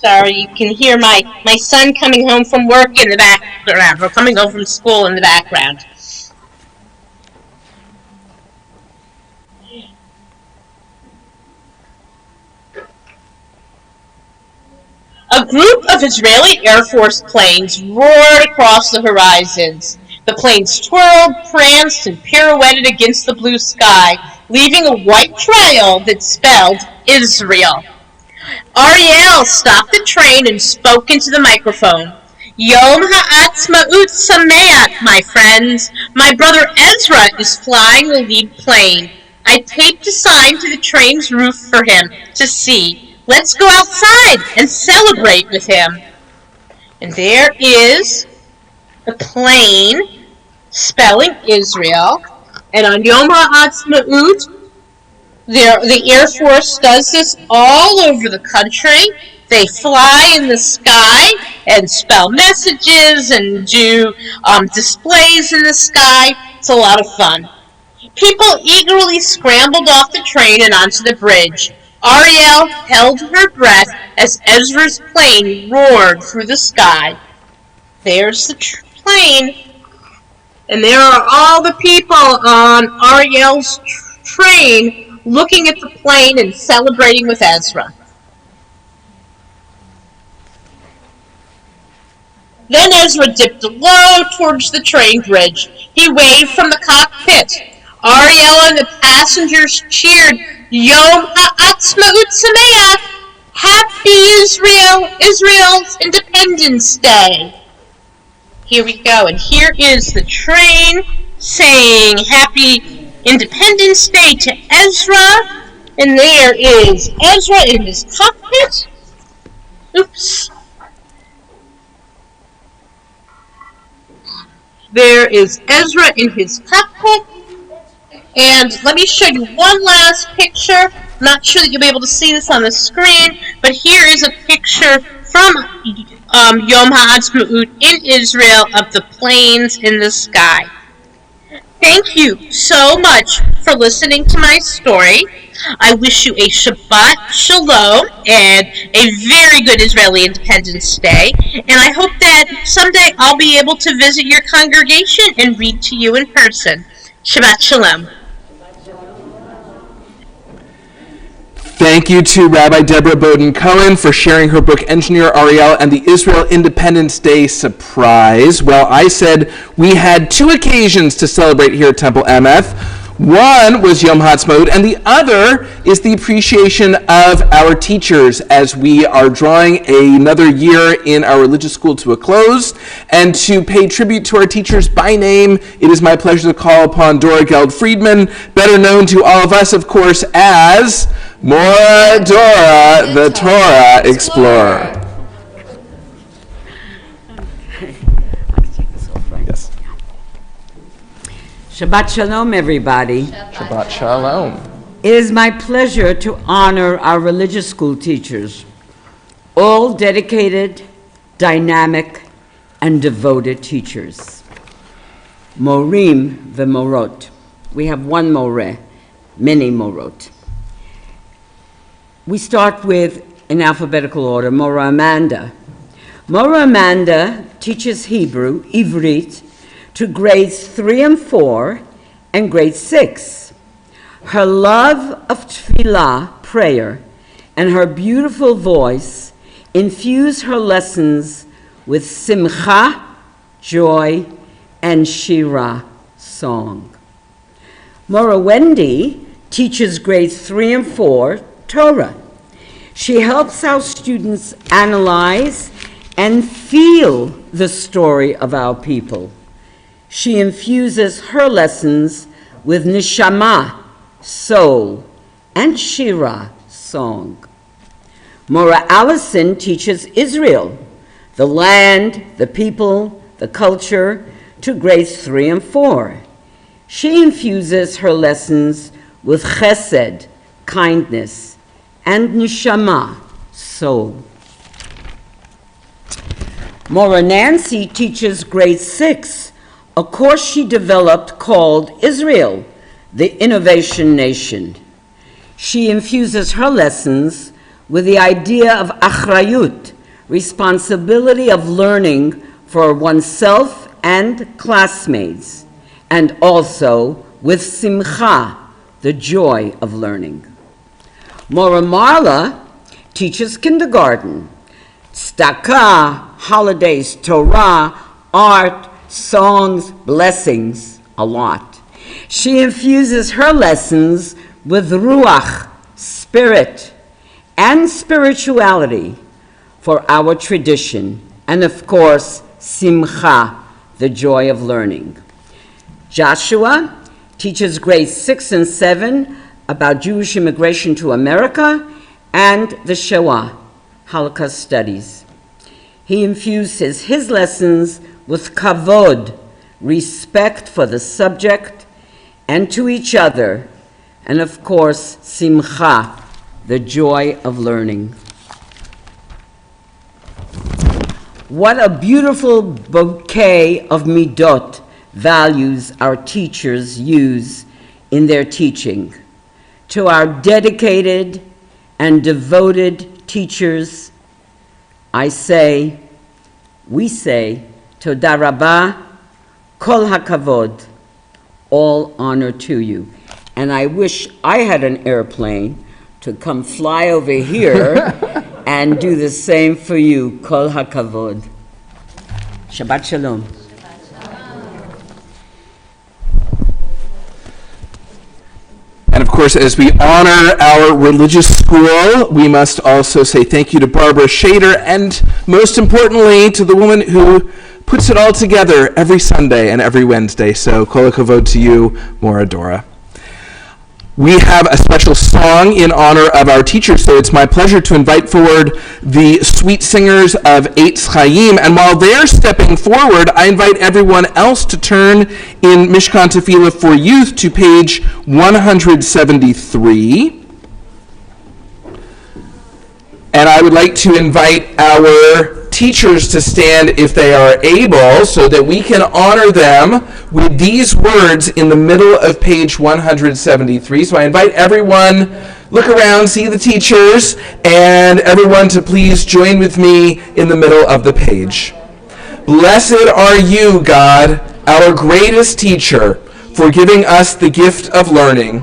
Sorry, you can hear my son coming home from work in the background, or coming home from school in the background. A group of Israeli Air Force planes roared across the horizons. The planes twirled, pranced, and pirouetted against the blue sky, leaving a white trail that spelled Israel. Ariel stopped the train and spoke into the microphone. "Yom Ha'atzmaut Sameach, my friends. My brother Ezra is flying the lead plane. I taped a sign to the train's roof for him to see. Let's go outside and celebrate with him." And there is the plane spelling Israel. And on Yom Ha'atzmaut, the Air Force does this all over the country. They fly in the sky and spell messages and do displays in the sky. It's a lot of fun. People eagerly scrambled off the train and onto the bridge. Ariel held her breath as Ezra's plane roared through the sky. There's the plane. And there are all the people on Ariel's train looking at the plane and celebrating with Ezra. Then Ezra dipped low towards the train bridge. He waved from the cockpit. Ariel and the passengers cheered, "Yom Ha'atzmaut Sameach! Happy Israel's Independence Day!" Here we go, and here is the train saying Happy Independence Day to Ezra, and there is Ezra in his cockpit. Oops. There is Ezra in his cockpit, and let me show you one last picture. I'm not sure that you'll be able to see this on the screen, but here is a picture from Yom Ha'atzmaut in Israel of the planes in the sky. Thank you so much for listening to my story. I wish you a Shabbat Shalom and a very good Israeli Independence Day. And I hope that someday I'll be able to visit your congregation and read to you in person. Shabbat Shalom. Thank you to Rabbi Deborah Bowden-Cohen for sharing her book, Engineer Ariel and the Israel Independence Day Surprise. Well, I said we had two occasions to celebrate here at Temple Emeth. One was Yom Ha'atzmaut, and the other is the appreciation of our teachers as we are drawing another year in our religious school to a close. And to pay tribute to our teachers by name, it is my pleasure to call upon Dora Geld-Friedman, better known to all of us, of course, as Mora Dora, the Torah Explorer. Yes. Shabbat Shalom, everybody. Shabbat Shalom. It is my pleasure to honor our religious school teachers, all dedicated, dynamic, and devoted teachers. Morim v'morot. We have one more, many morot. We start with, in alphabetical order, Mora Amanda. Mora Amanda teaches Hebrew, Ivrit, to grades 3 and 4 and grade 6. Her love of tefillah, prayer, and her beautiful voice infuse her lessons with simcha, joy, and shira, song. Mora Wendy teaches grades 3 and 4, Torah. She helps our students analyze and feel the story of our people. She infuses her lessons with neshama, soul, and shira, song. Mora Allison teaches Israel, the land, the people, the culture, to grades 3 and 4. She infuses her lessons with chesed, kindness, and neshama, soul. Mora Nancy teaches grade 6, a course she developed called Israel, the Innovation Nation. She infuses her lessons with the idea of achrayut, responsibility of learning for oneself and classmates, and also with simcha, the joy of learning. Mora Marla teaches kindergarten, tzedakah, holidays, Torah, art, songs, blessings, a lot. She infuses her lessons with ruach, spirit, and spirituality for our tradition, and of course, simcha, the joy of learning. Joshua teaches grades 6 and 7 about Jewish immigration to America and the Shoah, Holocaust studies. He infuses his lessons with kavod, respect for the subject and to each other, and of course, simcha, the joy of learning. What a beautiful bouquet of midot, values, our teachers use in their teaching. To our dedicated and devoted teachers, we say, Toda Rabah, Kol HaKavod, all honor to you. And I wish I had an airplane to come fly over here and do the same for you, Kol HaKavod. Shabbat Shalom. And of course, as we honor our religious school, we must also say thank you to Barbara Shader, and most importantly, to the woman who puts it all together every Sunday and every Wednesday. So, kol hakavod to you, Mora Dora. We have a special song in honor of our teachers, so it's my pleasure to invite forward the sweet singers of Eitz Chaim. And while they're stepping forward, I invite everyone else to turn in Mishkan Tefillah for Youth to page 173. And I would like to invite our teachers to stand if they are able, so that we can honor them with these words in the middle of page 173. So I invite everyone, look around, see the teachers, and everyone to please join with me in the middle of the page. Blessed are you, God, our greatest teacher, for giving us the gift of learning.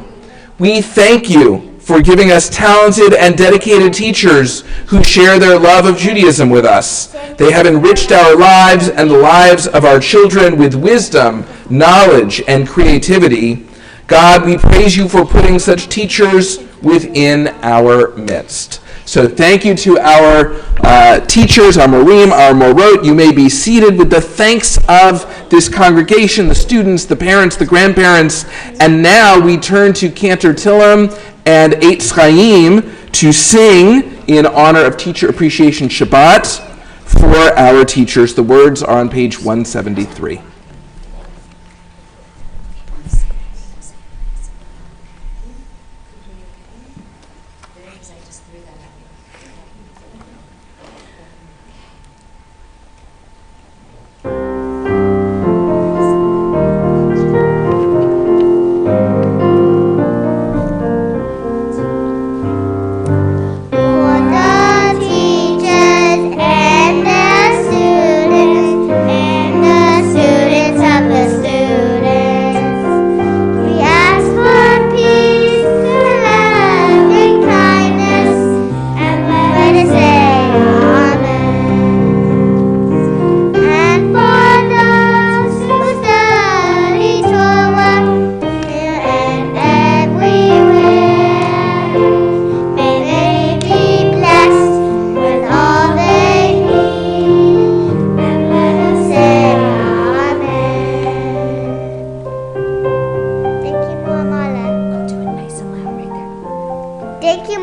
We thank you for giving us talented and dedicated teachers who share their love of Judaism with us. They have enriched our lives and the lives of our children with wisdom, knowledge, and creativity. God, we praise you for putting such teachers within our midst. So thank you to our teachers, our Morim, our Morot. You may be seated with the thanks of this congregation, the students, the parents, the grandparents. And now we turn to Cantor Tillam and Eitz Chaim to sing in honor of Teacher Appreciation Shabbat for our teachers. The words are on page 173.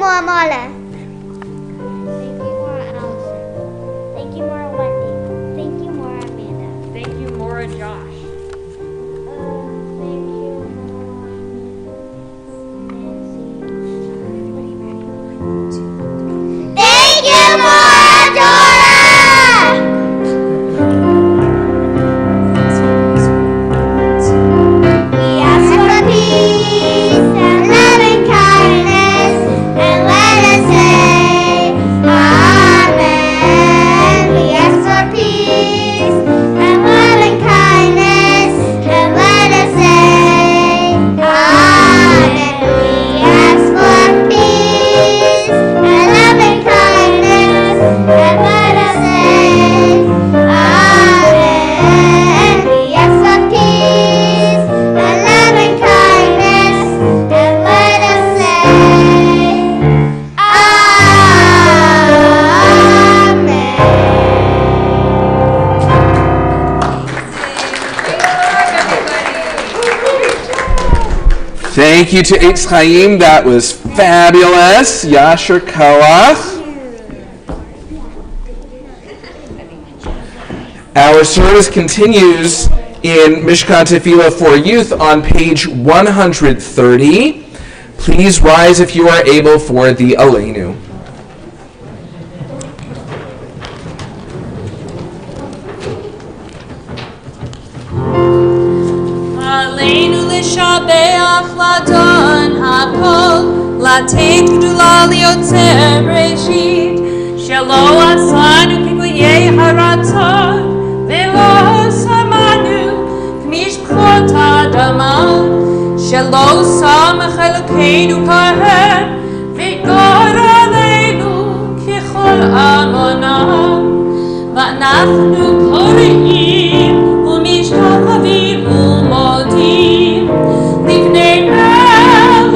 more, Marla. Thank you more, Allison. Thank you more, Wendy. Thank you more, Amanda. Thank you, Maura Josh. Thank you more, Nancy. Thank you more, Dora. We ask for peace and love and kindness, and let us say Amen. We ask for peace and love and kindness, and let us say Amen. We ask for peace and love and kindness, and let us say Amen. We ask for peace and love and kindness, and let us say Thank you to Eitz Chaim. That was fabulous. Yasher Koach. Our service continues in Mishkan Tefillah for Youth on page 130. Please rise if you are able for the Aleinu. עלינו לשבח לאדון הכל, לתת גדולה ליוצר ראשית, שלא עשנו כגויי הרצון, ולא שמענו כמשפחות האדמה, שלא שמח אלוקינו כהן, וגור עלינו ככל עמונם, ואנחנו קוראים ומשתחווים ומודים לפני מלך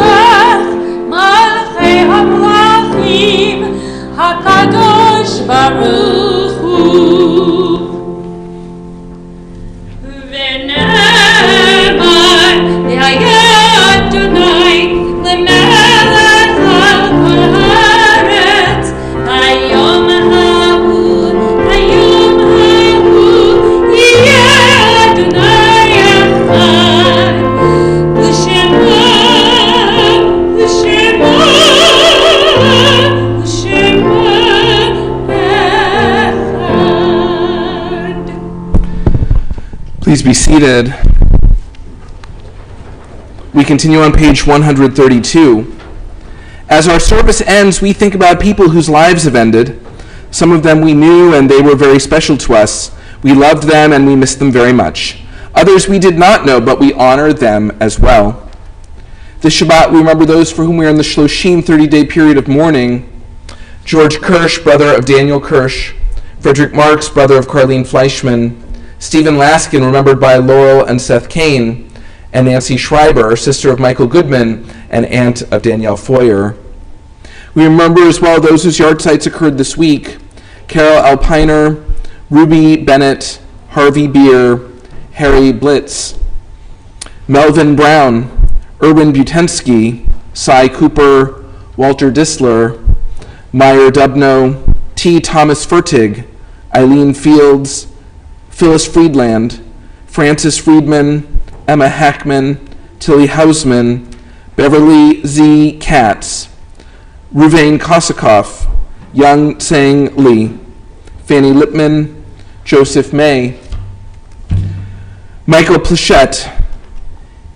מלכי המלכים הקדוש ברוך הוא. ונאמר והיה אדוני למלך על כל הארץ היום ההוא יהיה אדוני אחד ושמו אחד. Please be seated. We continue on page 132. As our service ends, we think about people whose lives have ended. Some of them we knew and they were very special to us. We loved them and we missed them very much. Others we did not know, but we honor them as well. This Shabbat, we remember those for whom we are in the Shloshim 30-day period of mourning. George Kirsch, brother of Daniel Kirsch. Frederick Marks, brother of Carlene Fleischman. Stephen Laskin, remembered by Laurel and Seth Kane. And Nancy Schreiber, sister of Michael Goodman and aunt of Danielle Foyer. We remember as well those whose yard sites occurred this week. Carol Alpiner, Ruby Bennett, Harvey Beer, Harry Blitz, Melvin Brown, Erwin Butensky, Cy Cooper, Walter Disler, Meyer Dubno, T. Thomas Fertig, Eileen Fields, Phyllis Friedland, Francis Friedman, Emma Hackman, Tilly Hausman, Beverly Z. Katz, Ruvain Kosakoff, Young Sang Lee, Fanny Lipman, Joseph May, Michael Plachette,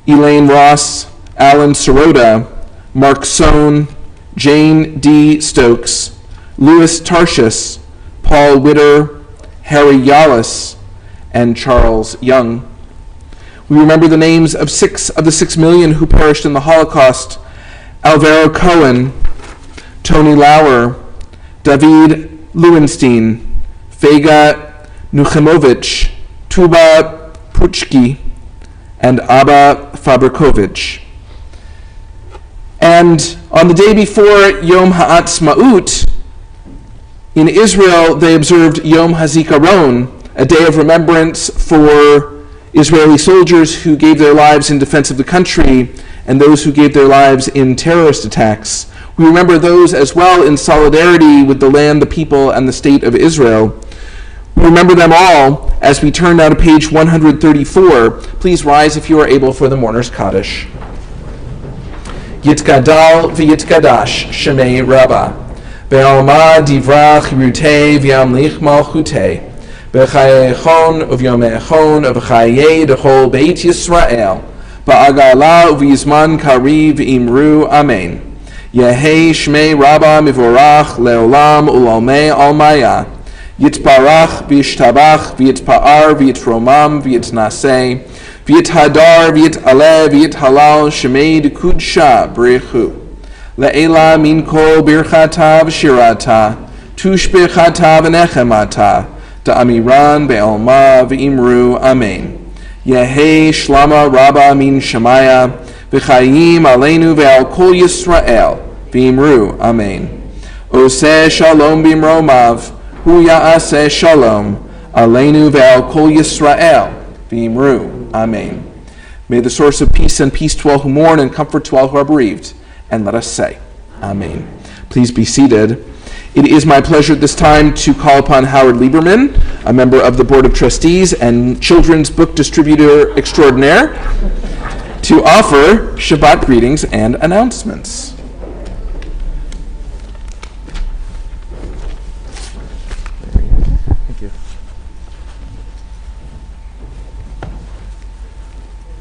Elaine Ross, Alan Sirota, Mark Sohn, Jane D. Stokes, Louis Tarshis, Paul Witter, Harry Yallis, and Charles Young. We remember the names of 6 of the 6 million who perished in the Holocaust: Alvaro Cohen, Tony Lauer, David Lewenstein, Vega Nuchemovich, Tuba Puchki, and Abba Fabrikovich. And on the day before Yom Ha'atzmaut, in Israel, they observed Yom HaZikaron, a day of remembrance for Israeli soldiers who gave their lives in defense of the country and those who gave their lives in terrorist attacks. We remember those as well in solidarity with the land, the people, and the state of Israel. We remember them all as we turn now to page 134. Please rise if you are able for the Mourner's Kaddish. Yitgadal v'yitgadash Shemei Rabbah. Be'alma divrach rutei v'yamlich malchutei. B'chayechon uvyomechon u'b'chayei dechol beit Yisrael. Ba'agala uv'yizman kariv imru amen. Yehei Shmei Rabbah mivorach leolam ulalmei almaya. Yitbarach v'yishtabach v'yitpa'ar v'yitromam v'yitnaseh. V'yithadar v'yit'aleh v'yithalal Shemei d'kudsha b'rechu. Le'ela min kol birchata v'shirata. Tush birchata v'nechemata. Da'amiran be'alma v'imru amen. Yehei Shlama Rabbah min Shemaya. V'chayim aleinu ve'al kol Yisrael. V'imru amen. Oseh shalom b'imromav. Hu ya'aseh shalom. Aleinu ve'al kol Yisrael. V'imru amen. May the source of peace and peace to all who mourn and comfort to all who are bereaved. And let us say, amen. Please be seated. It is my pleasure at this time to call upon Howard Lieberman, a member of the Board of Trustees and children's book distributor extraordinaire, to offer Shabbat greetings and announcements. Thank you.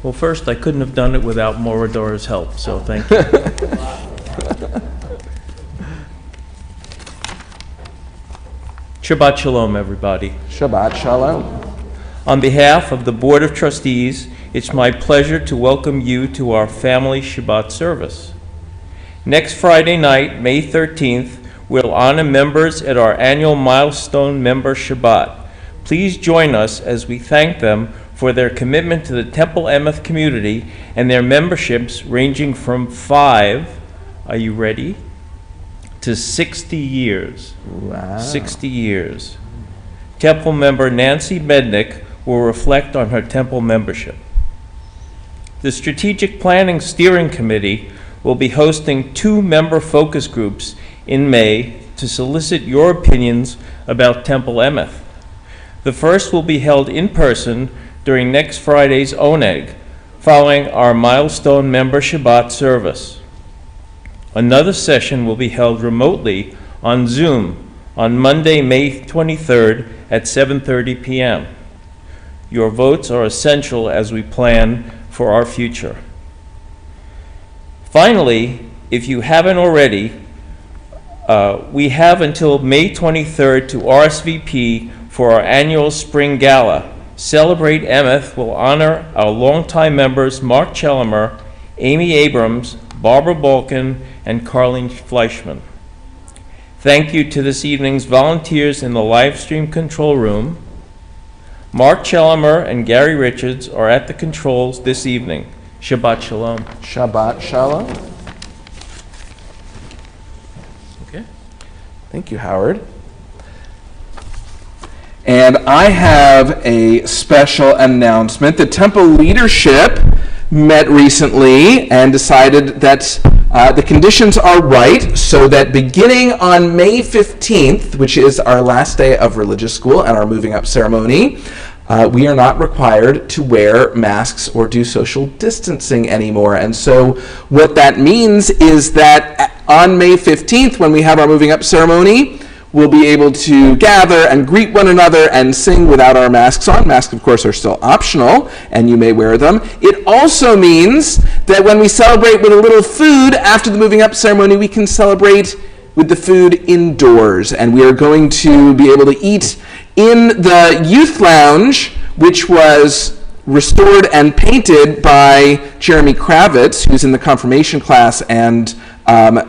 Well, first, I couldn't have done it without Morador's help, so thank you. Shabbat Shalom, everybody. Shabbat Shalom. On behalf of the Board of Trustees, it's my pleasure to welcome you to our family Shabbat service. Next Friday night, May 13th, we'll honor members at our annual Milestone Member Shabbat. Please join us as we thank them for their commitment to the Temple Emeth community and their memberships ranging from 5, are you ready, to 60 years. Wow. 60 years. Temple member Nancy Mednick will reflect on her Temple membership. The Strategic Planning Steering Committee will be hosting 2 member focus groups in May to solicit your opinions about Temple Emeth. The first will be held in person during next Friday's Oneg, following our Milestone Member Shabbat service. Another session will be held remotely on Zoom on Monday, May 23rd at 7:30 p.m. Your votes are essential as we plan for our future. Finally, if you haven't already, we have until May 23rd to RSVP for our annual Spring Gala. Celebrate Emeth will honor our longtime members Mark Chellimer, Amy Abrams, Barbara Balkin, and Carlene Fleischman. Thank you to this evening's volunteers in the live stream control room. Mark Chellimer and Gary Richards are at the controls this evening. Shabbat Shalom. Shabbat Shalom. Okay. Thank you, Howard. And I have a special announcement. The Temple leadership met recently and decided that the conditions are right so that beginning on May 15th, which is our last day of religious school and our moving up ceremony, we are not required to wear masks or do social distancing anymore. And so what that means is that on May 15th, when we have our moving up ceremony, we'll be able to gather and greet one another and sing without our masks on. Masks, of course, are still optional, and you may wear them. It also means that when we celebrate with a little food after the moving up ceremony, we can celebrate with the food indoors. And we are going to be able to eat in the youth lounge, which was restored and painted by Jeremy Kravitz, who's in the confirmation class, and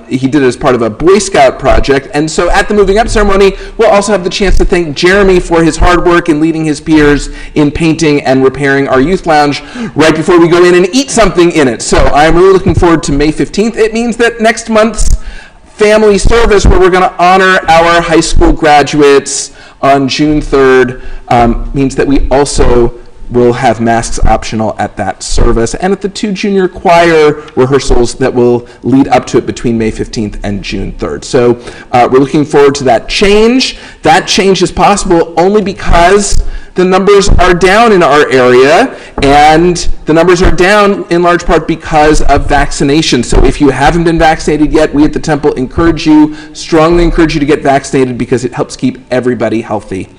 he did it as part of a Boy Scout project. And so at the moving up ceremony, we'll also have the chance to thank Jeremy for his hard work in leading his peers in painting and repairing our youth lounge right before we go in and eat something in it. So I'm really looking forward to May 15th. It means that next month's family service, where we're going to honor our high school graduates on June 3rd, means that we also we'll have masks optional at that service, and at the 2 junior choir rehearsals that will lead up to it between May 15th and June 3rd. So we're looking forward to that change. That change is possible only because the numbers are down in our area, and the numbers are down in large part because of vaccination. So if you haven't been vaccinated yet, we at the Temple strongly encourage you to get vaccinated because it helps keep everybody healthy.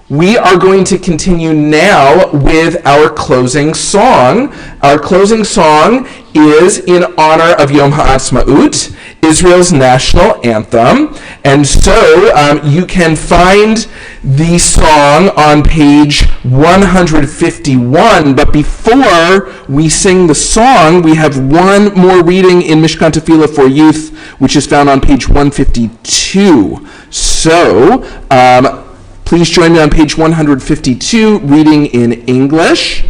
We are going to continue now with our closing song. Our closing song is in honor of Yom HaAtzmaut, Israel's national anthem. And so you can find the song on page 151. But before we sing the song, we have one more reading in Mishkan Tefillah for Youth, which is found on page 152. So, please join me on page 152, reading in English.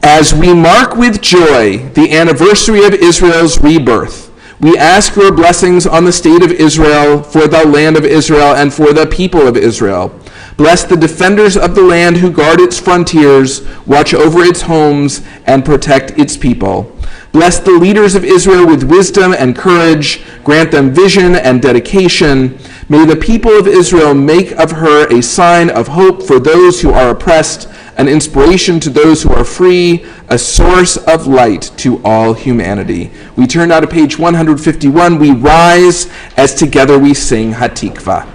As we mark with joy the anniversary of Israel's rebirth, we ask your blessings on the state of Israel, for the land of Israel, and for the people of Israel. Bless the defenders of the land who guard its frontiers, watch over its homes, and protect its people. Bless the leaders of Israel with wisdom and courage. Grant them vision and dedication. May the people of Israel make of her a sign of hope for those who are oppressed, an inspiration to those who are free, a source of light to all humanity. We turn now to page 151. We rise as together we sing Hatikva.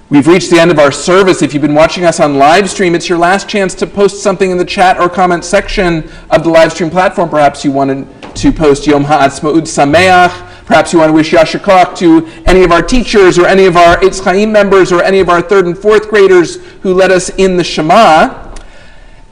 We've reached the end of our service. If you've been watching us on live stream, it's your last chance to post something in the chat or comment section of the live stream platform. Perhaps you wanted to post Yom HaAtzmaut Sameach. Perhaps you want to wish Yasher Koach to any of our teachers or any of our Eitz Chaim members or any of our 3rd and 4th graders who led us in the Shema.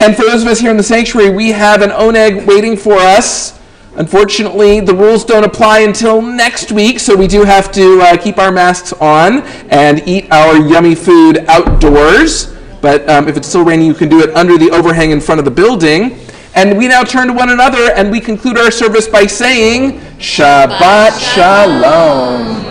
And for those of us here in the sanctuary, we have an oneg waiting for us. Unfortunately, the rules don't apply until next week, so we do have to keep our masks on and eat our yummy food outdoors. But if it's still raining, you can do it under the overhang in front of the building. And we now turn to one another, and we conclude our service by saying, Shabbat Shalom.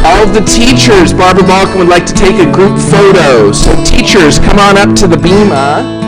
All of the teachers, Barbara Balkan would like to take a group photo. So teachers, come on up to the bima.